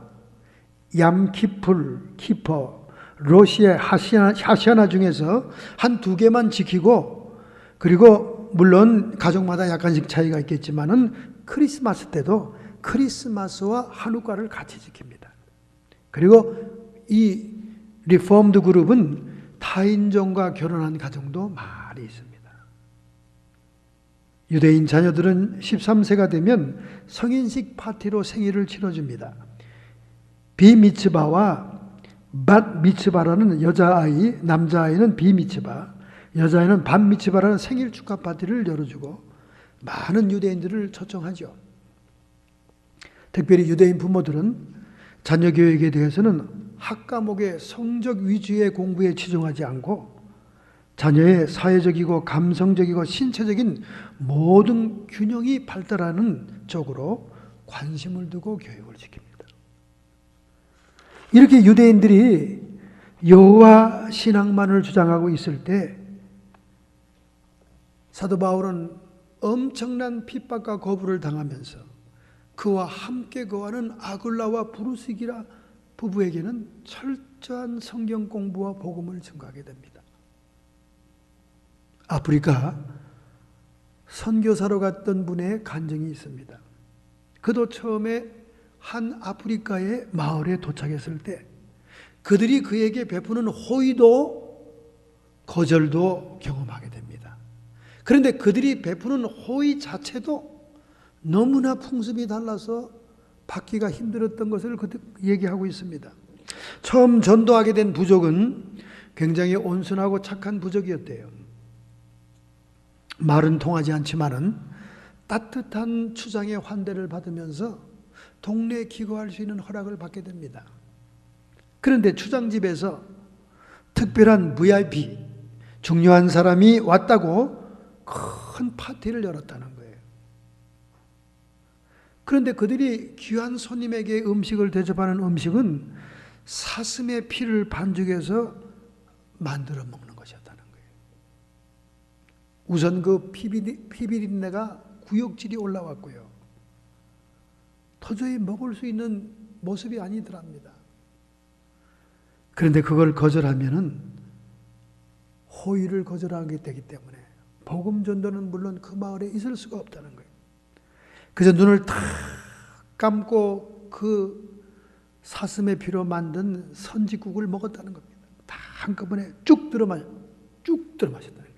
얌키풀, 키퍼, 로시의 하시아나 중에서 한두 개만 지키고, 그리고 물론 가족마다 약간씩 차이가 있겠지만은 크리스마스 때도 크리스마스와 하누카를 같이 지킵니다. 그리고 이 리폼드 그룹은 타인종과 결혼한 가정도 많이 있습니다. 유대인 자녀들은 13세가 되면 성인식 파티로 생일을 치러줍니다. 비미츠바와 밧 미츠바라는 여자아이, 남자아이는 비미츠바, 여자아이는 밧 미츠바라는 생일 축하 파티를 열어주고 많은 유대인들을 초청하죠. 특별히 유대인 부모들은 자녀 교육에 대해서는 학과목의 성적 위주의 공부에 치중하지 않고 자녀의 사회적이고 감성적이고 신체적인 모든 균형이 발달하는 쪽으로 관심을 두고 교육을 시킵니다. 이렇게 유대인들이 여호와 신앙만을 주장하고 있을 때 사도 바울은 엄청난 핍박과 거부를 당하면서 그와 함께 거하는 아굴라와 브루스기라 부부에게는 철저한 성경 공부와 복음을 증거하게 됩니다. 아프리카 선교사로 갔던 분의 간증이 있습니다. 그도 처음에 한 아프리카의 마을에 도착했을 때 그들이 그에게 베푸는 호의도 거절도 경험하게 됩니다. 그런데 그들이 베푸는 호의 자체도 너무나 풍습이 달라서 받기가 힘들었던 것을 얘기하고 있습니다. 처음 전도하게 된 부족은 굉장히 온순하고 착한 부족이었대요. 말은 통하지 않지만은 따뜻한 추장의 환대를 받으면서 동네에 기거할 수 있는 허락을 받게 됩니다. 그런데 추장집에서 특별한 VIP, 중요한 사람이 왔다고 큰 파티를 열었다는 거예요. 그런데 그들이 귀한 손님에게 음식을 대접하는 음식은 사슴의 피를 반죽해서 만들어 먹는 것이었다는 거예요. 우선 그 피비린내가 구역질이 올라왔고요. 도저히 먹을 수 있는 모습이 아니더랍니다. 그런데 그걸 거절하면은 호의를 거절하게 되기 때문에 복음 전도는 물론 그 마을에 있을 수가 없다는 거예요. 그래서 눈을 탁 감고 그 사슴의 피로 만든 선지국을 먹었다는 겁니다. 다 한꺼번에 쭉 들어 마셨다는 거예요.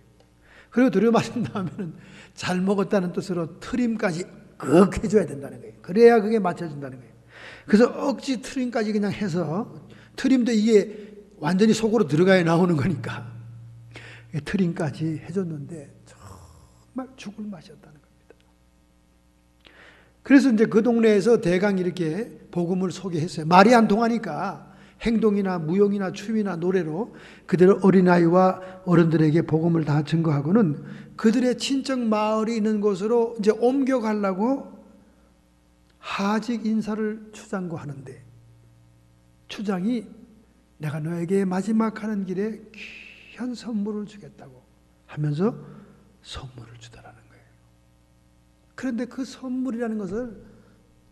그리고 들어 마신 다음에는 잘 먹었다는 뜻으로 트림까지 꼭 해줘야 된다는 거예요. 그래야 그게 맞춰진다는 거예요. 그래서 억지 트림까지 그냥 해서, 트림도 이게 완전히 속으로 들어가야 나오는 거니까 트림까지 해줬는데 정말 죽을 맛이었다는 겁니다. 그래서 이제 그 동네에서 대강 이렇게 복음을 소개했어요. 말이 안 통하니까 행동이나 무용이나 춤이나 노래로 그대로 어린아이와 어른들에게 복음을 다 증거하고는 그들의 친척 마을이 있는 곳으로 이제 옮겨가려고 하직 인사를 추장고 하는데, 추장이 내가 너에게 마지막 하는 길에 귀한 선물을 주겠다고 하면서 선물을 주더라는 거예요. 그런데 그 선물이라는 것을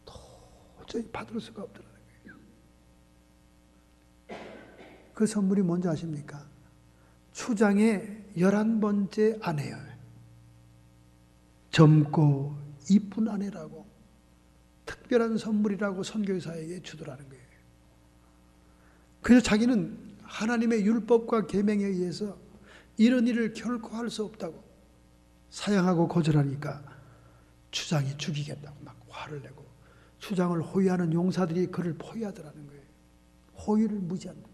도저히 받을 수가 없더라는 거예요. 그 선물이 뭔지 아십니까? 추장의 11번째 아내예요. 젊고 이쁜 아내라고, 특별한 선물이라고 선교사에게 주더라는 거예요. 그래서 자기는 하나님의 율법과 계명에 의해서 이런 일을 결코 할 수 없다고 사양하고 거절하니까 추장이 죽이겠다고 막 화를 내고, 추장을 호위하는 용사들이 그를 포위하더라는 거예요. 호위를 무시한다.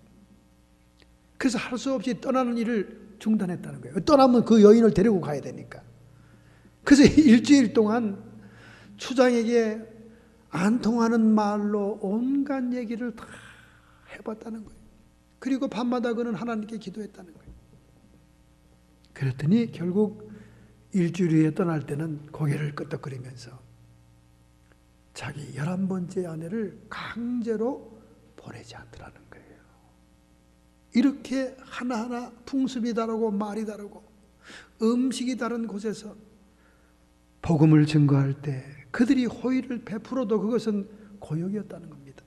그래서 할 수 없이 떠나는 일을 중단했다는 거예요. 떠나면 그 여인을 데리고 가야 되니까. 그래서 일주일 동안 추장에게 안 통하는 말로 온갖 얘기를 다 해봤다는 거예요. 그리고 밤마다 그는 하나님께 기도했다는 거예요. 그랬더니 결국 일주일 후에 떠날 때는 고개를 끄덕거리면서 자기 11번째 아내를 강제로 보내지 않더라는 거예요. 이렇게 하나하나 풍습이 다르고 말이 다르고 음식이 다른 곳에서 복음을 증거할 때 그들이 호의를 베풀어도 그것은 고역이었다는 겁니다.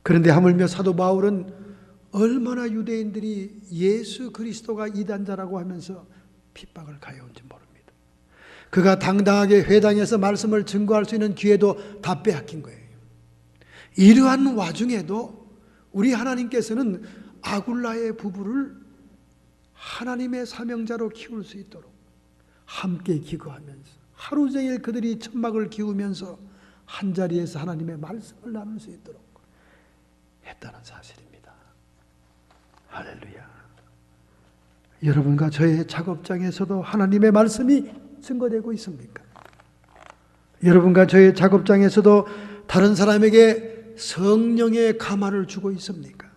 그런데 하물며 사도 바울은 얼마나 유대인들이 예수 그리스도가 이단자라고 하면서 핍박을 가해온지 모릅니다. 그가 당당하게 회당에서 말씀을 증거할 수 있는 기회도 다 빼앗긴 거예요. 이러한 와중에도 우리 하나님께서는 아굴라의 부부를 하나님의 사명자로 키울 수 있도록 함께 기거하면서 하루 종일 그들이 천막을 기우면서 한자리에서 하나님의 말씀을 나눌 수 있도록 했다는 사실입니다. 할렐루야. 여러분과 저의 작업장에서도 하나님의 말씀이 증거되고 있습니까? 여러분과 저의 작업장에서도 다른 사람에게 성령의 감화를 주고 있습니까?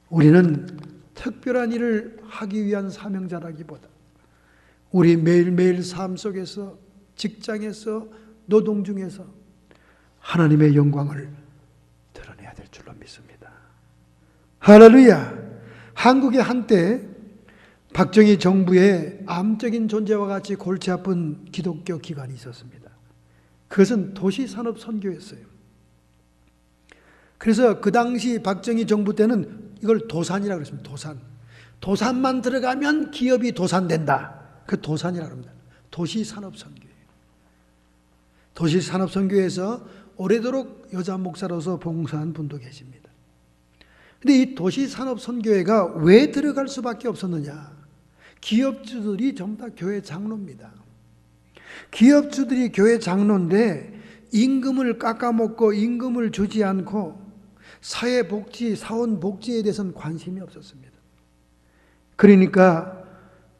우리는 특별한 일을 하기 위한 사명자라기보다 우리 매일매일 삶 속에서, 직장에서, 노동 중에서 하나님의 영광을 드러내야 될 줄로 믿습니다. 할렐루야. 한국에 한때 박정희 정부의 암적인 존재와 같이 골치 아픈 기독교 기관이 있었습니다. 그것은 도시산업 선교였어요. 그래서 그 당시 박정희 정부 때는 이걸 도산이라고 그랬습니다. 도산만 들어가면 기업이 도산된다. 그 도산이라고 합니다. 도시산업선교예요. 도시산업선교에서 오래도록 여자 목사로서 봉사한 분도 계십니다. 그런데 이 도시산업선교회가 왜 들어갈 수밖에 없었느냐? 기업주들이 전부 다 교회 장로입니다. 기업주들이 교회 장로인데 임금을 깎아먹고 임금을 주지 않고 사회복지, 사원복지에 대해서는 관심이 없었습니다. 그러니까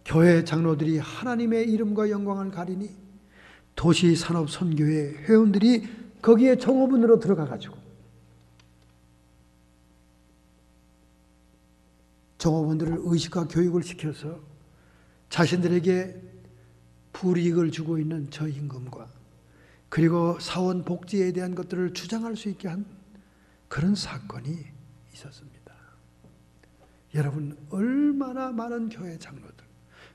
교회 장로들이 하나님의 이름과 영광을 가리니 도시산업선교회 회원들이 거기에 정호분으로 들어가가지고 정호분들을 의식과 교육을 시켜서 자신들에게 불이익을 주고 있는 저임금과 그리고 사원복지에 대한 것들을 주장할 수 있게 한 그런 사건이 있었습니다. 여러분, 얼마나 많은 교회 장로들,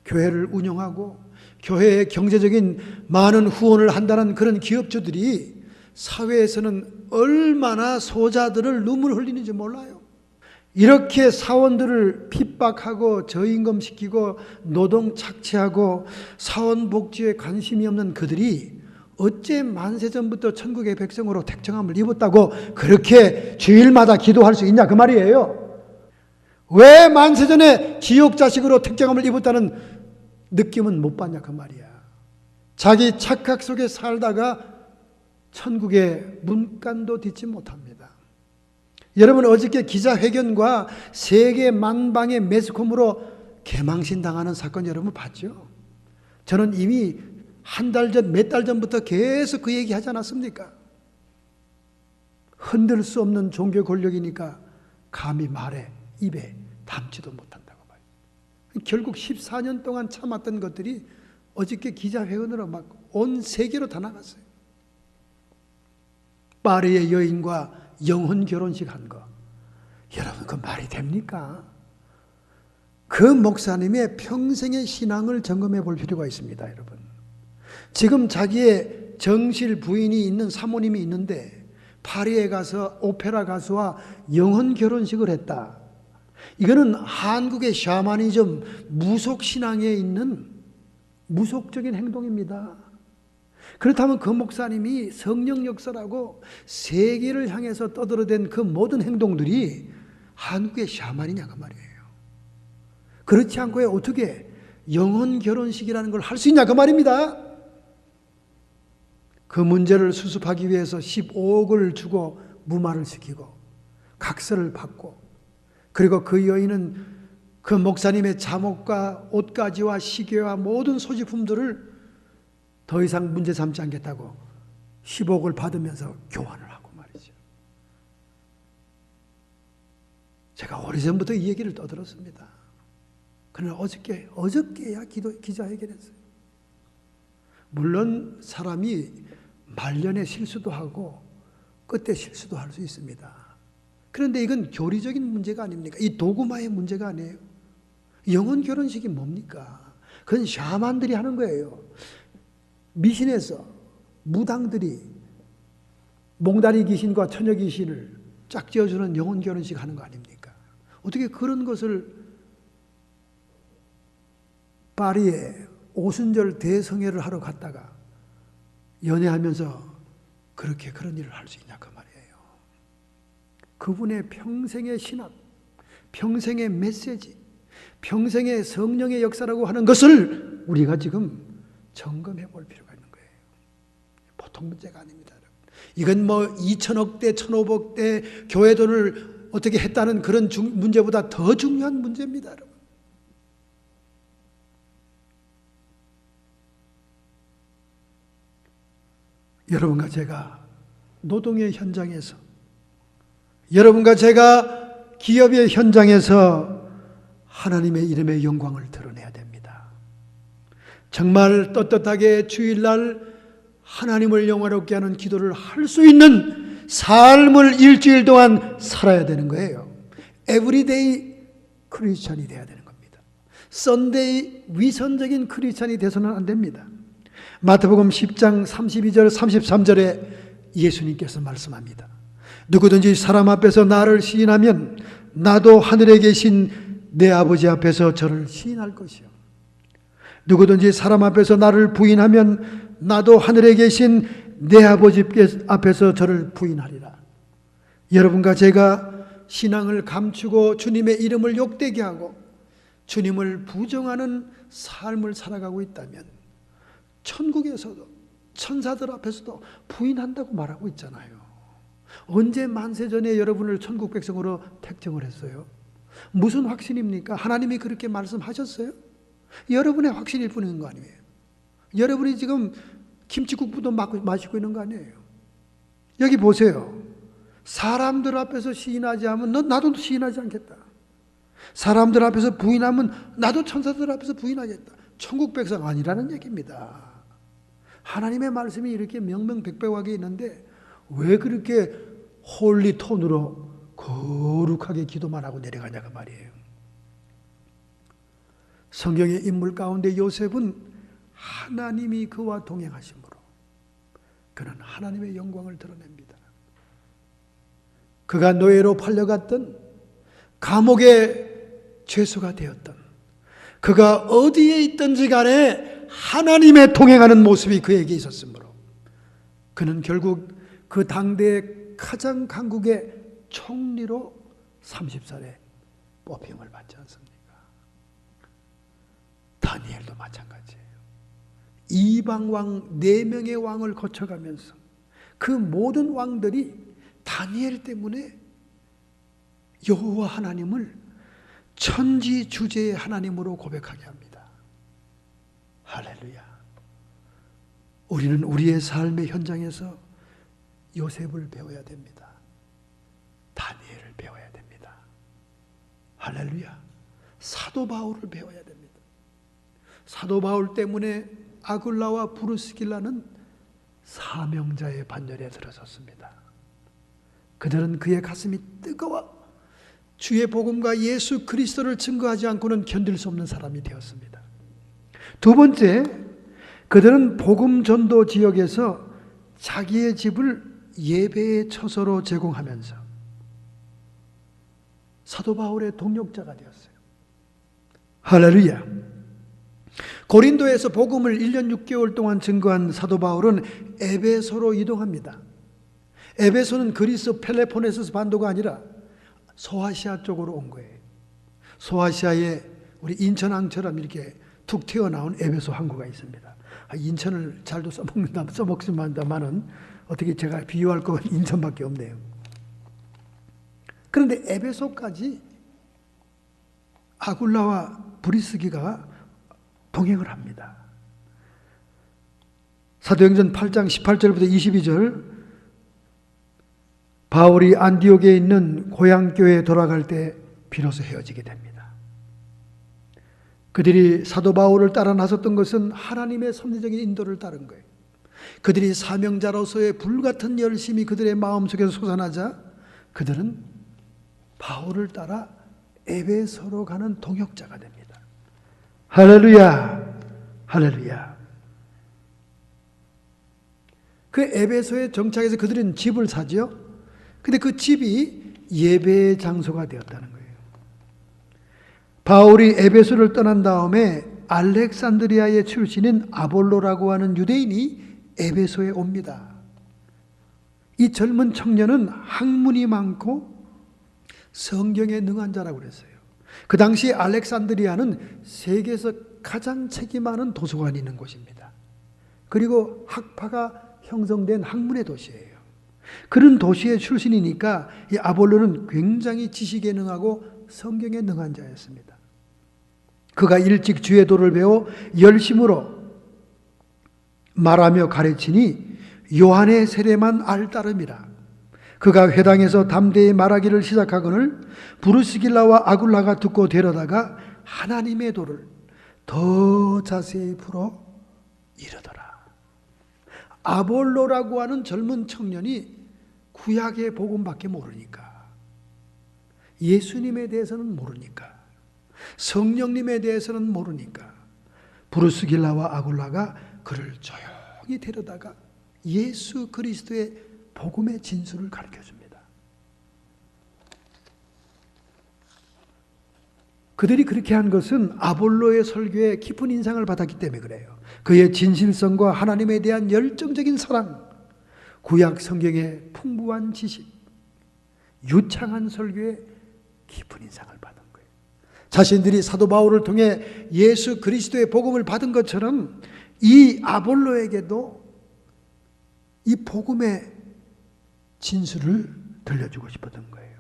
교회를 운영하고 교회의 경제적인 많은 후원을 한다는 그런 기업주들이 사회에서는 얼마나 소자들을 눈물 흘리는지 몰라요. 이렇게 사원들을 핍박하고 저임금시키고 노동 착취하고 사원복지에 관심이 없는 그들이 어째 만세전부터 천국의 백성으로 택정함을 입었다고 그렇게 주일마다 기도할 수 있냐 그 말이에요. 왜 만세전에 지옥 자식으로 택정함을 입었다는 느낌은 못 받냐 그 말이야. 자기 착각 속에 살다가 천국의 문간도 딛지 못합니다. 여러분, 어저께 기자회견과 세계 만방의 매스컴으로 개망신당하는 사건 여러분 봤죠? 저는 이미 한 달 전, 몇 달 전부터 계속 그 얘기 하지 않았습니까? 흔들 수 없는 종교 권력이니까 감히 말에, 입에 담지도 못한다고 봐요. 결국 14년 동안 참았던 것들이 어저께 기자회견으로 막 온 세계로 다 나갔어요. 파리의 여인과 영혼 결혼식 한 거. 여러분, 그 말이 됩니까? 그 목사님의 평생의 신앙을 점검해 볼 필요가 있습니다, 여러분. 지금 자기의 정실 부인이 있는 사모님이 있는데 파리에 가서 오페라 가수와 영혼 결혼식을 했다. 이거는 한국의 샤머니즘, 무속신앙에 있는 무속적인 행동입니다. 그렇다면 그 목사님이 성령 역사라고 세계를 향해서 떠들어댄 그 모든 행동들이 한국의 샤만이냐 그 말이에요. 그렇지 않고 어떻게 영혼 결혼식이라는 걸 할 수 있냐 그 말입니다. 그 문제를 수습하기 위해서 15억을 주고 무마를 시키고 각서를 받고, 그리고 그 여인은 그 목사님의 잠옷과 옷가지와 시계와 모든 소지품들을 더 이상 문제 삼지 않겠다고 10억을 받으면서 교환을 하고 말이죠. 제가 오래전부터 이 얘기를 떠들었습니다. 그러나 어저께야 기자회견했어요. 물론 사람이 말년에 실수도 하고 끝에 실수도 할 수 있습니다. 그런데 이건 교리적인 문제가 아닙니까? 이 도구마의 문제가 아니에요. 영혼 결혼식이 뭡니까? 그건 샤만들이 하는 거예요. 미신에서 무당들이 몽다리 귀신과 처녀 귀신을 짝지어주는 영혼 결혼식 하는 거 아닙니까? 어떻게 그런 것을 파리에 오순절 대성회를 하러 갔다가 연애하면서 그렇게 그런 일을 할 수 있냐 그 말이에요. 그분의 평생의 신학, 평생의 메시지, 평생의 성령의 역사라고 하는 것을 우리가 지금 점검해 볼 필요가 있는 거예요. 보통 문제가 아닙니다. 이건 뭐 2천억 대 1,500억 대 교회 돈을 어떻게 했다는 그런 문제보다 더 중요한 문제입니다. 여러분. 여러분과 제가 노동의 현장에서, 여러분과 제가 기업의 현장에서 하나님의 이름의 영광을 드러내야 됩니다. 정말 떳떳하게 주일날 하나님을 영화롭게 하는 기도를 할 수 있는 삶을 일주일 동안 살아야 되는 거예요. 에브리데이 크리스찬이 돼야 되는 겁니다. 썬데이 위선적인 크리스찬이 돼서는 안 됩니다. 마태복음 10장 32절 33절에 예수님께서 말씀합니다. 누구든지 사람 앞에서 나를 시인하면 나도 하늘에 계신 내 아버지 앞에서 저를 시인할 것이요. 누구든지 사람 앞에서 나를 부인하면 나도 하늘에 계신 내 아버지 앞에서 저를 부인하리라. 여러분과 제가 신앙을 감추고 주님의 이름을 욕되게 하고 주님을 부정하는 삶을 살아가고 있다면 천국에서도 천사들 앞에서도 부인한다고 말하고 있잖아요. 언제 만세전에 여러분을 천국 백성으로 택정을 했어요? 무슨 확신입니까? 하나님이 그렇게 말씀하셨어요? 여러분의 확신일 뿐인 거 아니에요? 여러분이 지금 김치국부도 마시고 있는 거 아니에요? 여기 보세요. 사람들 앞에서 시인하지 않으면 나도 시인하지 않겠다. 사람들 앞에서 부인하면 나도 천사들 앞에서 부인하겠다. 천국 백성 아니라는 얘기입니다. 하나님의 말씀이 이렇게 명명백백하게 있는데 왜 그렇게 홀리 톤으로 거룩하게 기도만 하고 내려가냐가 말이에요. 성경의 인물 가운데 요셉은 하나님이 그와 동행하심으로 그는 하나님의 영광을 드러냅니다. 그가 노예로 팔려갔던, 감옥의 죄수가 되었던, 그가 어디에 있든지 간에 하나님의 동행하는 모습이 그에게 있었으므로 그는 결국 그 당대의 가장 강국의 총리로 30살에 뽑힘을 받지 않습니까? 다니엘도 마찬가지예요. 이방왕 4명의 왕을 거쳐가면서 그 모든 왕들이 다니엘 때문에 여호와 하나님을 천지주제의 하나님으로 고백하게 합니다. 할렐루야. 우리는 우리의 삶의 현장에서 요셉을 배워야 됩니다. 다니엘을 배워야 됩니다. 할렐루야. 사도 바울을 배워야 됩니다. 사도 바울 때문에 아굴라와 브루스길라는 사명자의 반열에 들어섰습니다. 그들은 그의 가슴이 뜨거워 주의 복음과 예수 그리스도를 증거하지 않고는 견딜 수 없는 사람이 되었습니다. 두 번째, 그들은 복음 전도 지역에서 자기의 집을 예배의 처소로 제공하면서 사도 바울의 동력자가 되었어요. 할렐루야. 고린도에서 복음을 1년 6개월 동안 증거한 사도 바울은 에베소로 이동합니다. 에베소는 그리스 펠레포네소스 반도가 아니라 소아시아 쪽으로 온 거예요. 소아시아에 우리 인천항처럼 이렇게 툭 튀어나온 에베소 항구가 있습니다. 인천을 잘도 써먹습니다만은 어떻게 제가 비유할 건 인천밖에 없네요. 그런데 에베소까지 아굴라와 브리스기가 동행을 합니다. 사도행전 8장 18절부터 22절, 바울이 안디옥에 있는 고향교회에 돌아갈 때 비로소 헤어지게 됩니다. 그들이 사도 바울을 따라 나섰던 것은 하나님의 섭리적인 인도를 따른 거예요. 그들이 사명자로서의 불같은 열심이 그들의 마음속에서 솟아나자 그들은 바울을 따라 에베소로 가는 동역자가 됩니다. 할렐루야, 할렐루야. 그 에베소에 정착해서 그들은 집을 사죠. 근데 그 집이 예배의 장소가 되었다는 거예요. 바울이 에베소를 떠난 다음에 알렉산드리아의 출신인 아볼로라고 하는 유대인이 에베소에 옵니다. 이 젊은 청년은 학문이 많고 성경에 능한 자라고 그랬어요. 그 당시 알렉산드리아는 세계에서 가장 책이 많은 도서관이 있는 곳입니다. 그리고 학파가 형성된 학문의 도시예요. 그런 도시의 출신이니까 이 아볼로는 굉장히 지식에 능하고 성경에 능한 자였습니다. 그가 일찍 주의 도를 배워 열심으로 말하며 가르치니 요한의 세례만 알 따름이라. 그가 회당에서 담대히 말하기를 시작하거늘 브루스길라와 아굴라가 듣고 데려다가 하나님의 도를 더 자세히 풀어 이르더라. 아볼로라고 하는 젊은 청년이 구약의 복음밖에 모르니까, 예수님에 대해서는 모르니까, 성령님에 대해서는 모르니까 브루스길라와 아굴라가 그를 조용히 데려다가 예수 그리스도의 복음의 진수를 가르쳐줍니다. 그들이 그렇게 한 것은 아볼로의 설교에 깊은 인상을 받았기 때문에 그래요. 그의 진실성과 하나님에 대한 열정적인 사랑, 구약 성경의 풍부한 지식, 유창한 설교에 깊은 인상을 받은 거예요. 자신들이 사도 바울을 통해 예수 그리스도의 복음을 받은 것처럼 이 아볼로에게도 이 복음의 진술을 들려주고 싶었던 거예요.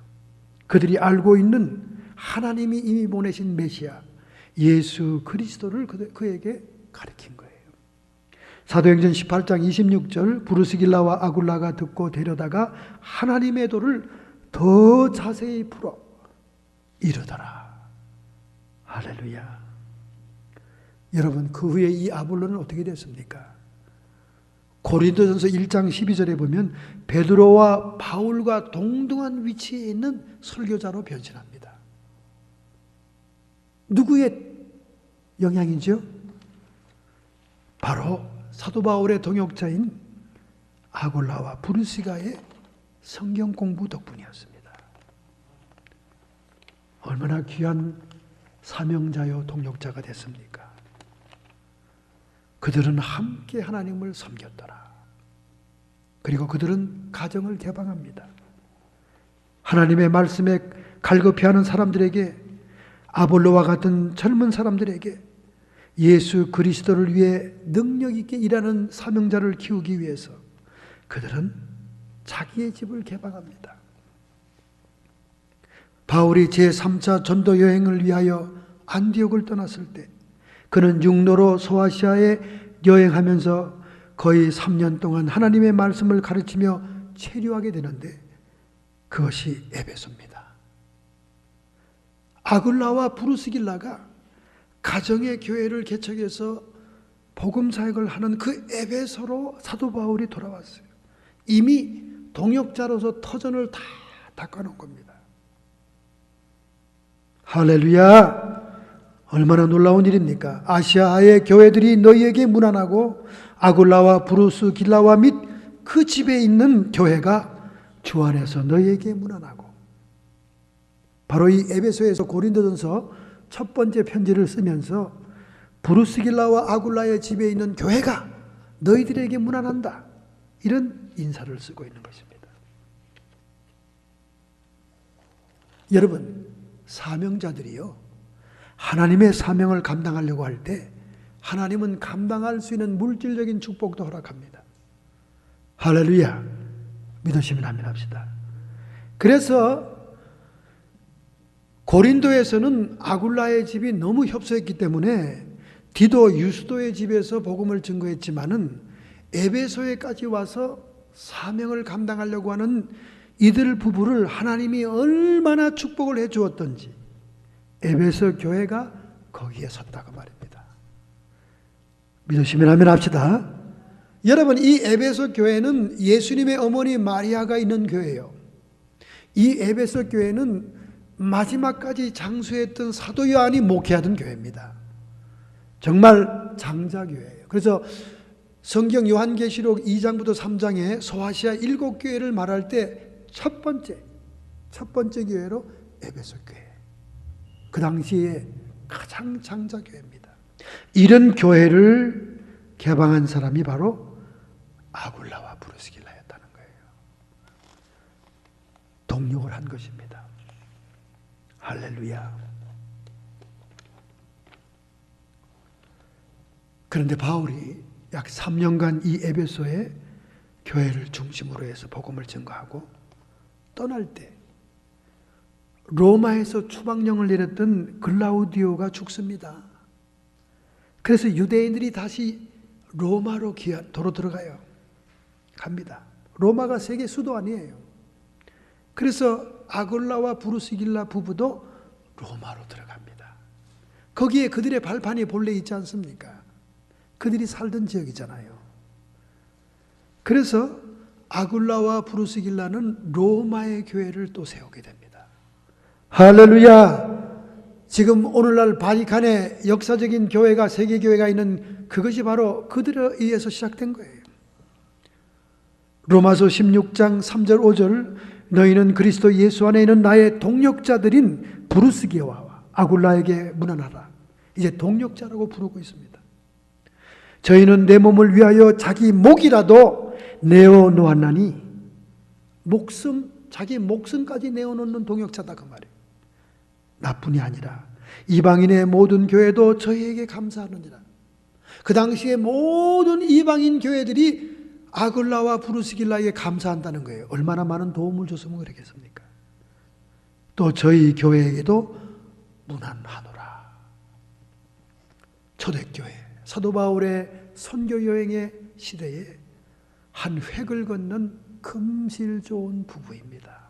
그들이 알고 있는 하나님이 이미 보내신 메시아 예수 그리스도를 그에게 가르친 거예요. 사도행전 18장 26절, 브루스길라와 아굴라가 듣고 데려다가 하나님의 도를 더 자세히 풀어 이르더라. 할렐루야. 여러분, 그 후에 이 아볼로는 어떻게 됐습니까? 고린도전서 1장 12절에 보면 베드로와 바울과 동등한 위치에 있는 설교자로 변신합니다. 누구의 영향이죠? 바로 사도 바울의 동역자인 아굴라와 브루스가의 성경 공부 덕분이었습니다. 얼마나 귀한 사명자요 동역자가 됐습니까? 그들은 함께 하나님을 섬겼더라. 그리고 그들은 가정을 개방합니다. 하나님의 말씀에 갈급해하는 사람들에게, 아볼로와 같은 젊은 사람들에게 예수 그리스도를 위해 능력 있게 일하는 사명자를 키우기 위해서 그들은 자기의 집을 개방합니다. 바울이 제3차 전도 여행을 위하여 안디옥을 떠났을 때 그는 육로로 소아시아에 여행하면서 거의 3년 동안 하나님의 말씀을 가르치며 체류하게 되는데 그것이 에베소입니다. 아굴라와 브루스길라가 가정의 교회를 개척해서 복음 사역을 하는 그 에베소로 사도 바울이 돌아왔어요. 이미 동역자로서 터전을 다 닦아놓은 겁니다. 할렐루야! 얼마나 놀라운 일입니까? 아시아의 교회들이 너희에게 문안하고 아굴라와 브루스길라와 및 그 집에 있는 교회가 주 안에서 너희에게 문안하고. 바로 이 에베소에서 고린도전서 첫 번째 편지를 쓰면서 브루스길라와 아굴라의 집에 있는 교회가 너희들에게 문안한다. 이런 인사를 쓰고 있는 것입니다. 여러분, 사명자들이요, 하나님의 사명을 감당하려고 할 때 하나님은 감당할 수 있는 물질적인 축복도 허락합니다. 할렐루야. 믿으시면 아멘 합시다. 그래서 고린도에서는 아굴라의 집이 너무 협소했기 때문에 디도 유스도의 집에서 복음을 증거했지만은 에베소에까지 와서 사명을 감당하려고 하는 이들 부부를 하나님이 얼마나 축복을 해 주었던지 에베소 교회가 거기에 섰다고 말입니다. 믿으시면 아멘 합시다. 여러분, 이 에베소 교회는 예수님의 어머니 마리아가 있는 교회예요. 이 에베소 교회는 마지막까지 장수했던 사도 요한이 목회하던 교회입니다. 정말 장자교회예요. 그래서 성경 요한계시록 2장부터 3장에 소아시아 7교회를 말할 때 첫 번째 교회로 에베소 교회. 그 당시에 가장 장자교회입니다. 이런 교회를 개방한 사람이 바로 아굴라와 브루스길라였다는 거예요. 동력을 한 것입니다. 할렐루야. 그런데 바울이 약 3년간 이 에베소의 교회를 중심으로 해서 복음을 증거하고 떠날 때 로마에서 추방령을 내렸던 글라우디오가 죽습니다. 그래서 유대인들이 다시 로마로 도로 들어가요. 갑니다. 로마가 세계 수도 아니에요. 그래서 아굴라와 브루스길라 부부도 로마로 들어갑니다. 거기에 그들의 발판이 본래 있지 않습니까? 그들이 살던 지역이잖아요. 그래서 아굴라와 브루스길라는 로마의 교회를 또 세우게 됩니다. 할렐루야! 지금 오늘날 바티칸에 역사적인 교회가, 세계교회가 있는 그것이 바로 그들에 의해서 시작된 거예요. 로마서 16장 3절 5절 너희는 그리스도 예수 안에 있는 나의 동역자들인 브루스길라와 아굴라에게 문안하라. 이제 동역자라고 부르고 있습니다. 저희는 내 몸을 위하여 자기 목이라도 내어놓았나니, 자기 목숨까지 내어놓는 동역자다 그 말이에요. 나뿐이 아니라 이방인의 모든 교회도 저희에게 감사하느니라. 그 당시에 모든 이방인 교회들이 아굴라와 브루스길라에게 감사한다는 거예요. 얼마나 많은 도움을 줬으면 그러겠습니까? 또 저희 교회에게도 문안하노라. 초대교회 사도 바울의 선교 여행의 시대에 한 획을 걷는 금실 좋은 부부입니다.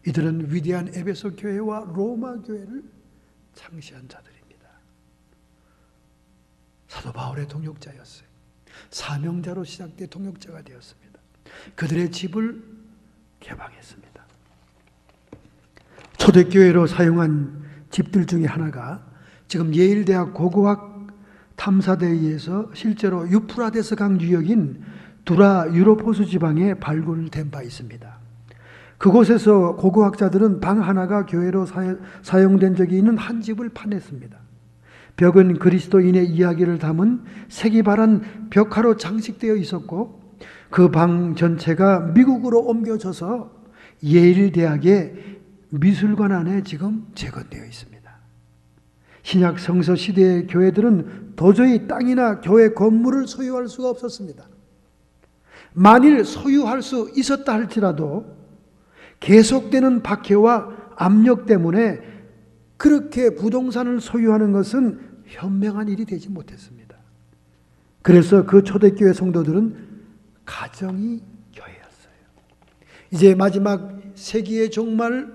이들은 위대한 에베소 교회와 로마 교회를 창시한 자들입니다. 사도 바울의 동역자였어요. 사명자로 시작돼 동역자가 되었습니다. 그들의 집을 개방했습니다. 초대교회로 사용한 집들 중에 하나가 지금 예일대학 고고학 탐사대회에서 실제로 유프라데스 강 유역인 두라 유로포스 지방에 발굴된 바 있습니다. 그곳에서 고고학자들은 방 하나가 교회로 사용된 적이 있는 한 집을 파냈습니다. 벽은 그리스도인의 이야기를 담은 색이 바란 벽화로 장식되어 있었고 그 방 전체가 미국으로 옮겨져서 예일대학의 미술관 안에 지금 재건되어 있습니다. 신약 성서 시대의 교회들은 도저히 땅이나 교회 건물을 소유할 수가 없었습니다. 만일 소유할 수 있었다 할지라도 계속되는 박해와 압력 때문에 그렇게 부동산을 소유하는 것은 현명한 일이 되지 못했습니다. 그래서 그 초대교회 성도들은 가정이 교회였어요. 이제 마지막 세기의 종말,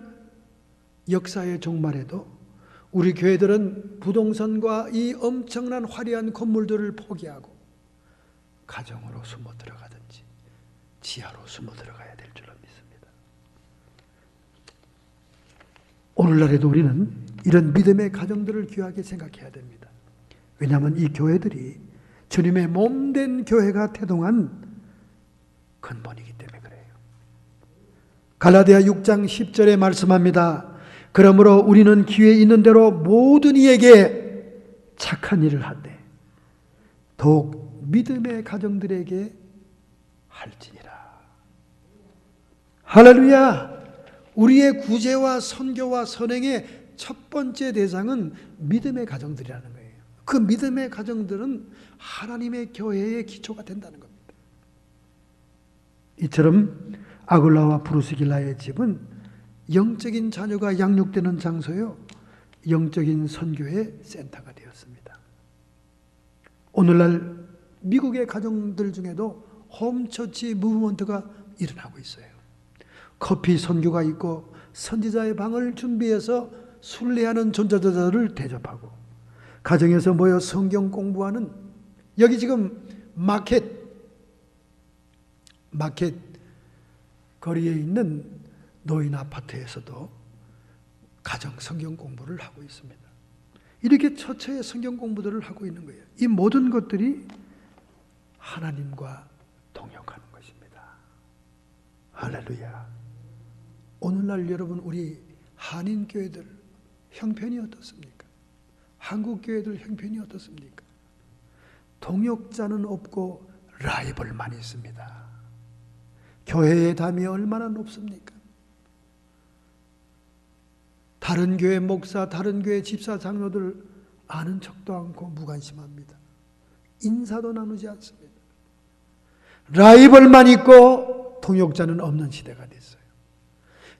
역사의 종말에도 우리 교회들은 부동산과 이 엄청난 화려한 건물들을 포기하고 가정으로 숨어 들어가든지 지하로 숨어 들어가야 될 줄로 믿습니다. 오늘날에도 우리는 이런 믿음의 가정들을 귀하게 생각해야 됩니다. 왜냐하면 이 교회들이 주님의 몸된 교회가 태동한 근본이기 때문에 그래요. 갈라디아 6장 10절에 말씀합니다. 그러므로 우리는 기회 있는 대로 모든 이에게 착한 일을 하되 더욱 믿음의 가정들에게 할지니라. 할렐루야! 우리의 구제와 선교와 선행의 첫 번째 대상은 믿음의 가정들이라는 거예요. 그 믿음의 가정들은 하나님의 교회의 기초가 된다는 겁니다. 이처럼 아굴라와 프루스길라의 집은 영적인 자녀가 양육되는 장소요, 영적인 선교의 센터가 되었습니다. 오늘날 미국의 가정들 중에도 홈처치 무브먼트가 일어나고 있어요. 커피 선교가 있고 선지자의 방을 준비해서 순례하는 전도자들을 대접하고 가정에서 모여 성경 공부하는, 여기 지금 마켓 거리에 있는 노인 아파트에서도 가정 성경 공부를 하고 있습니다. 이렇게 처처의 성경 공부들을 하고 있는 거예요. 이 모든 것들이 하나님과 동역하는 것입니다. 할렐루야. 오늘날 여러분, 우리 한인교회들 형편이 어떻습니까? 한국교회들 형편이 어떻습니까? 동역자는 없고 라이벌만 있습니다. 교회의 담이 얼마나 높습니까? 다른 교회 목사, 다른 교회 집사, 장로들 아는 척도 않고 무관심합니다. 인사도 나누지 않습니다. 라이벌만 있고 동역자는 없는 시대가 됐어요.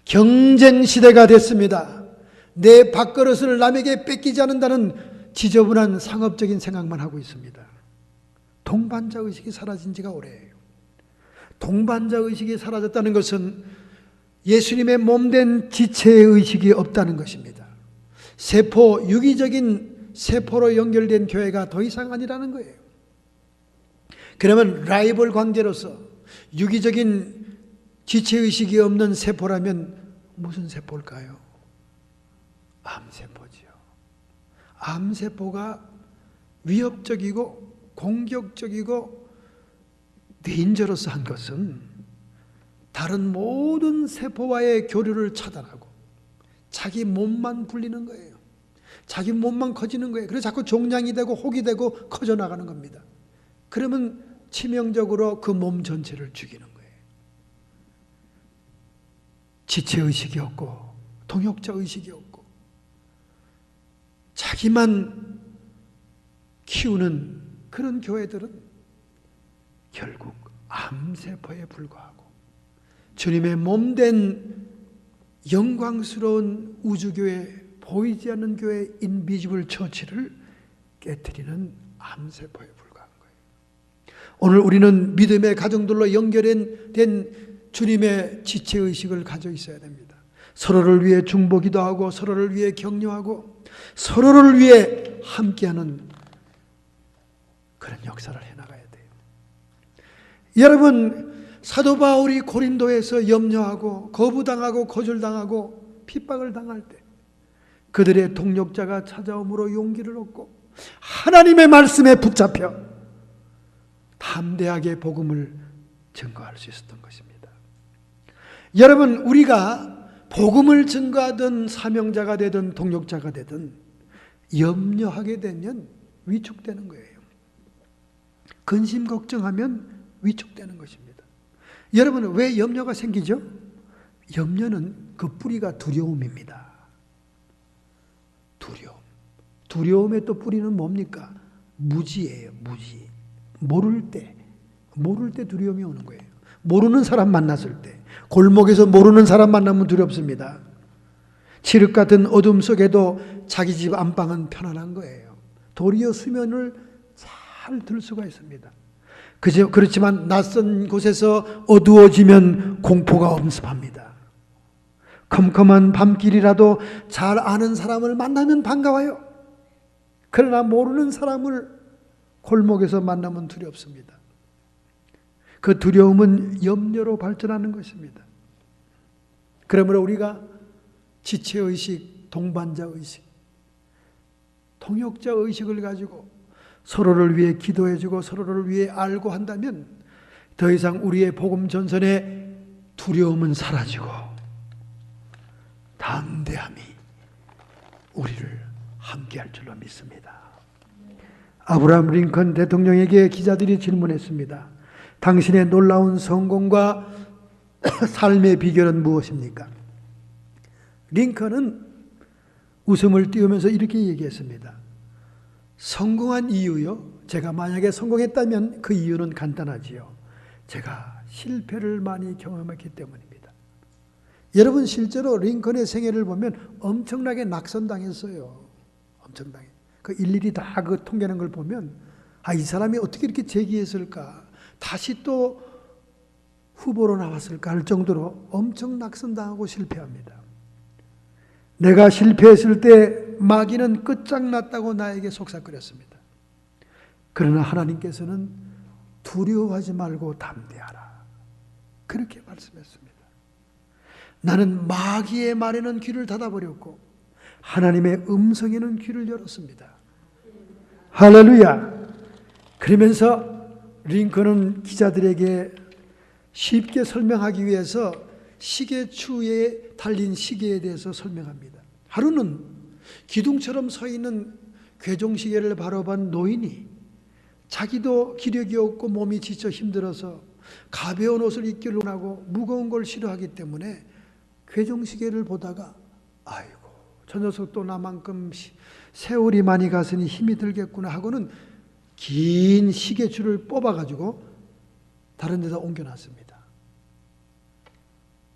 경쟁 시대가 됐습니다. 내 밥그릇을 남에게 뺏기지 않는다는 지저분한 상업적인 생각만 하고 있습니다. 동반자 의식이 사라진 지가 오래예요. 동반자 의식이 사라졌다는 것은 예수님의 몸된 지체의 의식이 없다는 것입니다. 세포, 유기적인 세포로 연결된 교회가 더 이상 아니라는 거예요. 그러면 라이벌 관계로서 유기적인 지체의식이 없는 세포라면 무슨 세포일까요? 암세포지요. 암세포가 위협적이고 공격적이고 데인저러스한 것은 다른 모든 세포와의 교류를 차단하고 자기 몸만 불리는 거예요. 자기 몸만 커지는 거예요. 그래서 자꾸 종양이 되고 혹이 되고 커져나가는 겁니다. 그러면 치명적으로 그 몸 전체를 죽이는 거예요. 지체의식이 없고 동역자의식이 없고 자기만 키우는 그런 교회들은 결국 암세포에 불과하고 주님의 몸된 영광스러운 우주교회, 보이지 않는 교회, 인비지블 처치를 깨트리는 암세포에 불과한 거예요. 오늘 우리는 믿음의 가정들로 연결된 주님의 지체의식을 가져 있어야 됩니다. 서로를 위해 중보기도 하고 서로를 위해 격려하고 서로를 위해 함께하는 그런 역사를 해나가야 돼요. 여러분, 사도 바울이 고린도에서 염려하고 거부당하고 거절당하고 핍박을 당할 때 그들의 동력자가 찾아옴으로 용기를 얻고 하나님의 말씀에 붙잡혀 담대하게 복음을 증거할 수 있었던 것입니다. 여러분, 우리가 복음을 증거하던 사명자가 되든 동력자가 되든 염려하게 되면 위축되는 거예요. 근심 걱정하면 위축되는 것입니다. 여러분, 왜 염려가 생기죠? 염려는 그 뿌리가 두려움입니다. 두려움. 두려움의 또 뿌리는 뭡니까? 무지예요. 무지. 모를 때 두려움이 오는 거예요. 모르는 사람 만났을 때, 골목에서 모르는 사람 만나면 두렵습니다. 칠흑 같은 어둠 속에도 자기 집 안방은 편안한 거예요. 도리어 수면을 잘 들 수가 있습니다. 그렇지만 낯선 곳에서 어두워지면 공포가 엄습합니다. 컴컴한 밤길이라도 잘 아는 사람을 만나면 반가워요. 그러나 모르는 사람을 골목에서 만나면 두렵습니다. 그 두려움은 염려로 발전하는 것입니다. 그러므로 우리가 지체의식, 동반자의식, 동역자의식을 가지고 서로를 위해 기도해주고 서로를 위해 알고 한다면 더 이상 우리의 복음 전선에 두려움은 사라지고 담대함이 우리를 함께할 줄로 믿습니다. 아브라함 링컨 대통령에게 기자들이 질문했습니다. 당신의 놀라운 성공과 삶의 비결은 무엇입니까? 링컨은 웃음을 띄우면서 이렇게 얘기했습니다. 성공한 이유요? 제가 만약에 성공했다면 그 이유는 간단하지요. 제가 실패를 많이 경험했기 때문입니다. 여러분, 실제로 링컨의 생애를 보면 엄청나게 낙선당했어요. 엄청나게. 그 일일이 다 그 통계하는 걸 보면 이 사람이 어떻게 이렇게 재기했을까? 다시 또 후보로 나왔을까 할 정도로 엄청 낙선당하고 실패합니다. 내가 실패했을 때 마귀는 끝장났다고 나에게 속삭거렸습니다. 그러나 하나님께서는 두려워하지 말고 담대하라. 그렇게 말씀했습니다. 나는 마귀의 말에는 귀를 닫아버렸고 하나님의 음성에는 귀를 열었습니다. 할렐루야. 그러면서 링컨은 기자들에게 쉽게 설명하기 위해서 시계추에 달린 시계에 대해서 설명합니다. 하루는 기둥처럼 서 있는 괴종시계를 바라본 노인이 자기도 기력이 없고 몸이 지쳐 힘들어서 가벼운 옷을 입기를 원하고 무거운 걸 싫어하기 때문에 괴종시계를 보다가 아이고 저 녀석도 나만큼 세월이 많이 갔으니 힘이 들겠구나 하고는 긴 시계줄을 뽑아가지고 다른 데다 옮겨놨습니다.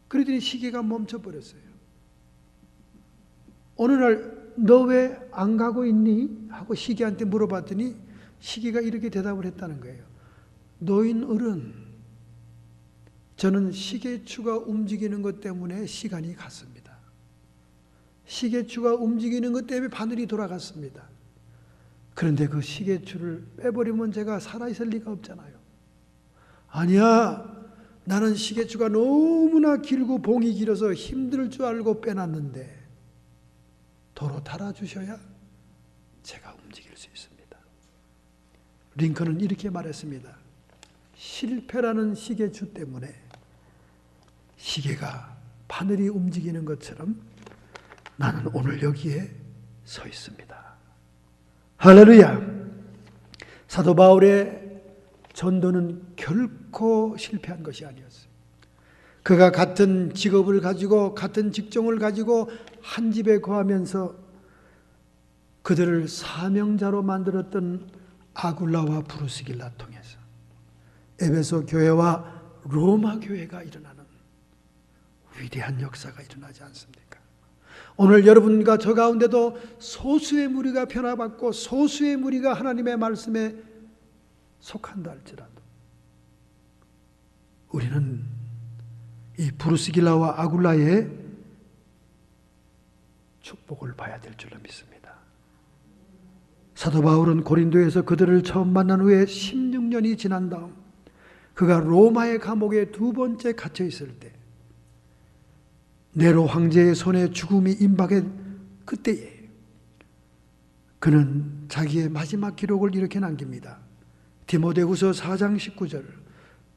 그러더니 시계가 멈춰버렸어요. 어느 날 너 왜 안 가고 있니? 하고 시계한테 물어봤더니 시계가 이렇게 대답을 했다는 거예요. 노인 어른, 저는 시계추가 움직이는 것 때문에 시간이 갔습니다. 시계추가 움직이는 것 때문에 바늘이 돌아갔습니다. 그런데 그 시계추를 빼버리면 제가 살아있을 리가 없잖아요. 아니야, 나는 시계추가 너무나 길고 봉이 길어서 힘들 줄 알고 빼놨는데 도로 달아주셔야 제가 움직일 수 있습니다. 링컨은 이렇게 말했습니다. 실패라는 시계추 때문에 시계가 바늘이 움직이는 것처럼 나는 오늘 여기에 서 있습니다. 할렐루야. 사도 바울의 전도는 결코 실패한 것이 아니었어요. 그가 같은 직업을 가지고 같은 직종을 가지고 한 집에 거하면서 그들을 사명자로 만들었던 아굴라와 브루스길라 통해서 에베소 교회와 로마 교회가 일어나는 위대한 역사가 일어나지 않습니까? 오늘 여러분과 저 가운데도 소수의 무리가 변화받고 소수의 무리가 하나님의 말씀에 속한다 할지라도 우리는 이 브루스길라와 아굴라의 축복을 봐야 될 줄로 믿습니다. 사도 바울은 고린도에서 그들을 처음 만난 후에 16년이 지난 다음 그가 로마의 감옥에 두 번째 갇혀 있을 때 네로 황제의 손에 죽음이 임박한 그때에 그는 자기의 마지막 기록을 이렇게 남깁니다. 디모데후서 4장 19절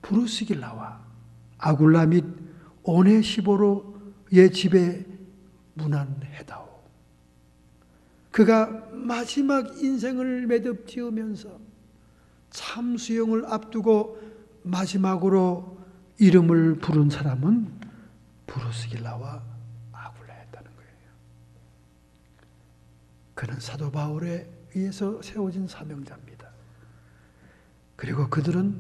브루스길라와 아굴라 및 오네시보로의 집에 문안해다오. 그가 마지막 인생을 매듭 지으면서 참수용을 앞두고 마지막으로 이름을 부른 사람은 브루스길라와 아굴라였다는 거예요. 그는 사도 바울에 의해서 세워진 사명자입니다. 그리고 그들은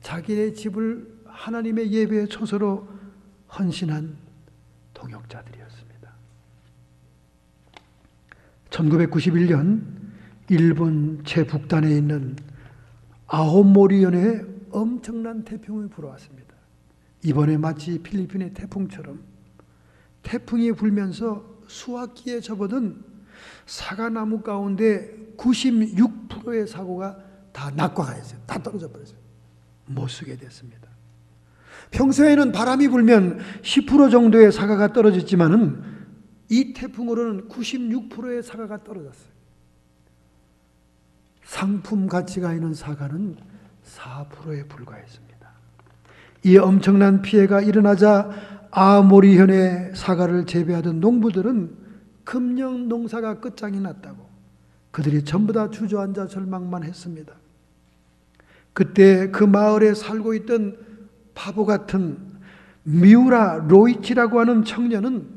자기의 집을 하나님의 예배의 초소로 헌신한 동역자들이었습니다. 1991년 일본 최북단에 있는 아오모리현에 엄청난 태풍이 불어왔습니다. 이번에 마치 필리핀의 태풍처럼 태풍이 불면서 수확기에 접어든 사과나무 가운데 96%의 사과가 다 낙과가 했어요. 다 떨어져 버렸어요. 못 쓰게 됐습니다. 평소에는 바람이 불면 10% 정도의 사과가 떨어졌지만은 이 태풍으로는 96%의 사과가 떨어졌어요. 상품 가치가 있는 사과는 4%에 불과했습니다. 이 엄청난 피해가 일어나자 아모리현의 사과를 재배하던 농부들은 금년 농사가 끝장이 났다고 그들이 전부 다 주저앉아 절망만 했습니다. 그때 그 마을에 살고 있던 바보 같은 미우라 로이치라고 하는 청년은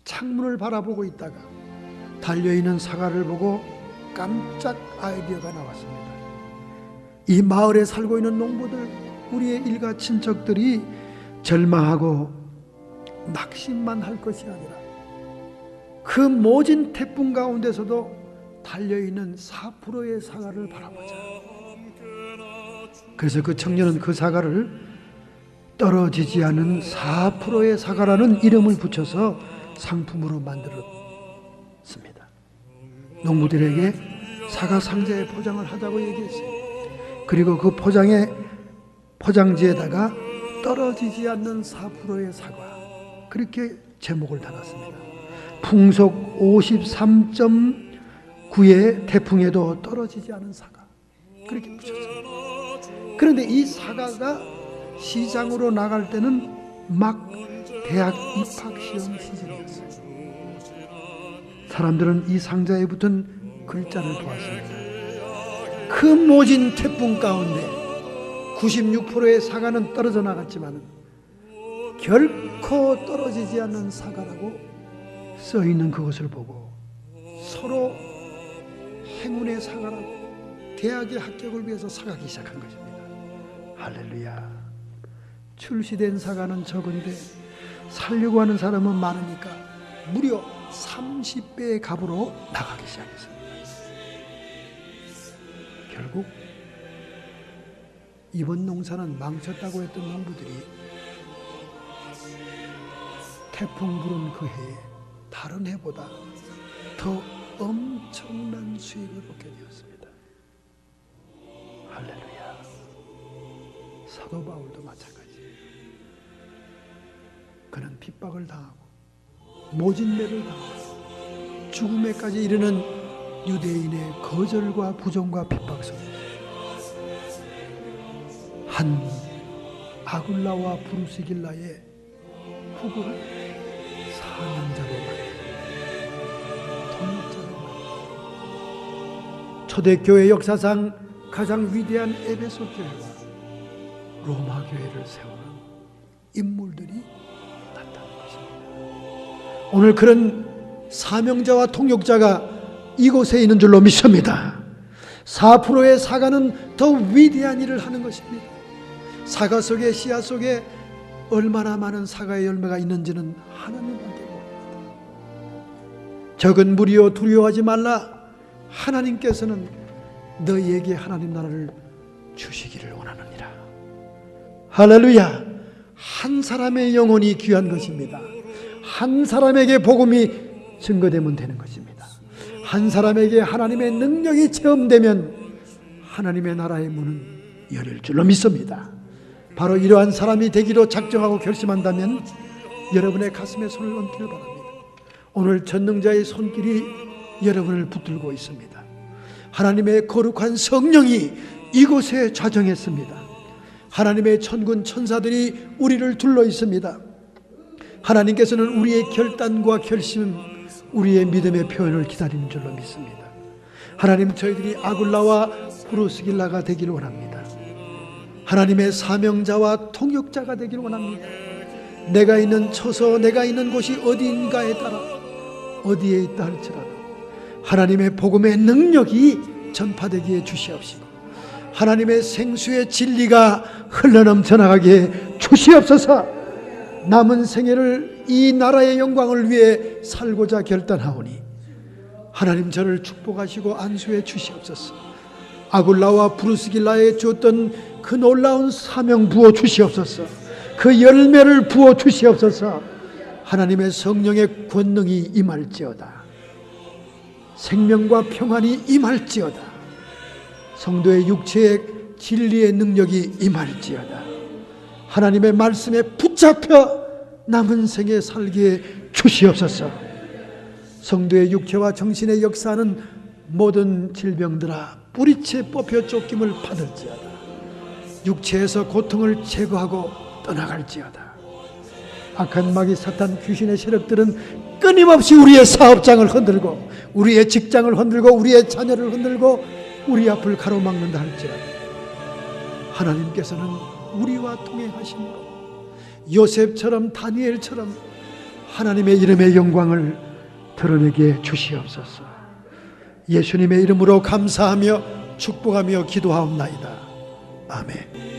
창문을 바라보고 있다가 달려있는 사과를 보고 깜짝 아이디어가 나왔습니다. 이 마을에 살고 있는 농부들, 우리의 일가 친척들이 절망하고 낙심만 할 것이 아니라 그 모진 태풍 가운데서도 달려있는 4%의 사과를 바라보자. 그래서 그 청년은 그 사과를 떨어지지 않은 4%의 사과라는 이름을 붙여서 상품으로 만들었습니다. 농부들에게 사과 상자에 포장을 하자고 얘기했어요. 그리고 그 포장지에다가 떨어지지 않는 4%의 사과, 그렇게 제목을 달았습니다. 풍속 53.9의 태풍에도 떨어지지 않은 사과, 그렇게 붙였습니다. 그런데 이 사과가 시장으로 나갈 때는 막 대학 입학 시험 시즌이었어요. 사람들은 이 상자에 붙은 글자를 보았습니다. 그 모진 태풍 가운데 96%의 사과는 떨어져 나갔지만 결코 떨어지지 않는 사과라고 써있는 그것을 보고 서로 행운의 사과라고 대학의 합격을 위해서 사가기 시작한 것입니다. 할렐루야. 출시된 사과는 적은데 살려고 하는 사람은 많으니까 무려 30배의 값으로 나가기 시작했습니다. 결국 이번 농사는 망쳤다고 했던 농부들이 태풍 불은 그 해에 다른 해보다 더 엄청난 수익을 얻게 되었습니다. 할렐루야. 사도 바울도 마찬가지예요. 그는 핍박을 당하고 모진매를 당하고 죽음에까지 이르는 유대인의 거절과 부정과 핍박 속에 한 아굴라와 브루스길라의 후보를 사명자로 통역자로 초대교회 역사상 가장 위대한 에베소 교회와 로마 교회를 세우는 인물들이 나타난 것입니다. 오늘 그런 사명자와 통역자가 이곳에 있는 줄로 믿습니다. 4%의 사과는 더 위대한 일을 하는 것입니다. 사과 속에, 씨앗 속에 얼마나 많은 사과의 열매가 있는지는 하나님밖에 모릅니다. 적은 무리여 두려워하지 말라. 하나님께서는 너희에게 하나님 나라를 주시기를 원하느니라. 할렐루야. 한 사람의 영혼이 귀한 것입니다. 한 사람에게 복음이 증거되면 되는 것입니다. 한 사람에게 하나님의 능력이 체험되면 하나님의 나라의 문은 열릴 줄로 믿습니다. 바로 이러한 사람이 되기로 작정하고 결심한다면 여러분의 가슴에 손을 얹기를 바랍니다. 오늘 전능자의 손길이 여러분을 붙들고 있습니다. 하나님의 거룩한 성령이 이곳에 좌정했습니다. 하나님의 천군 천사들이 우리를 둘러 있습니다. 하나님께서는 우리의 결단과 결심, 우리의 믿음의 표현을 기다리는 줄로 믿습니다. 하나님, 저희들이 아굴라와 브루스길라가 되기를 원합니다. 하나님의 사명자와 통역자가 되기를 원합니다. 내가 있는 처소, 내가 있는 곳이 어디인가에 따라 어디에 있다 할지라도 하나님의 복음의 능력이 전파되기에 주시옵시고 하나님의 생수의 진리가 흘러넘쳐 나가기에 주시옵소서. 남은 생애를 이 나라의 영광을 위해 살고자 결단하오니 하나님 저를 축복하시고 안수해 주시옵소서. 아굴라와 브루스길라에 주었던 그 놀라운 사명 부어 주시옵소서. 그 열매를 부어 주시옵소서. 하나님의 성령의 권능이 임할지어다. 생명과 평안이 임할지어다. 성도의 육체의 진리의 능력이 임할지어다. 하나님의 말씀에 붙잡혀 남은 생에 살기에 주시옵소서. 성도의 육체와 정신의 역사는 모든 질병들아 뿌리채 뽑혀 쫓김을 받을지어다. 육체에서 고통을 제거하고 떠나갈지어다. 악한 마귀 사탄 귀신의 세력들은 끊임없이 우리의 사업장을 흔들고 우리의 직장을 흔들고 우리의 자녀를 흔들고 우리 앞을 가로막는다 할지라도 하나님께서는 우리와 동행하심으로 요셉처럼 다니엘처럼 하나님의 이름의 영광을 드러내게 주시옵소서. 예수님의 이름으로 감사하며 축복하며 기도하옵나이다. 아멘.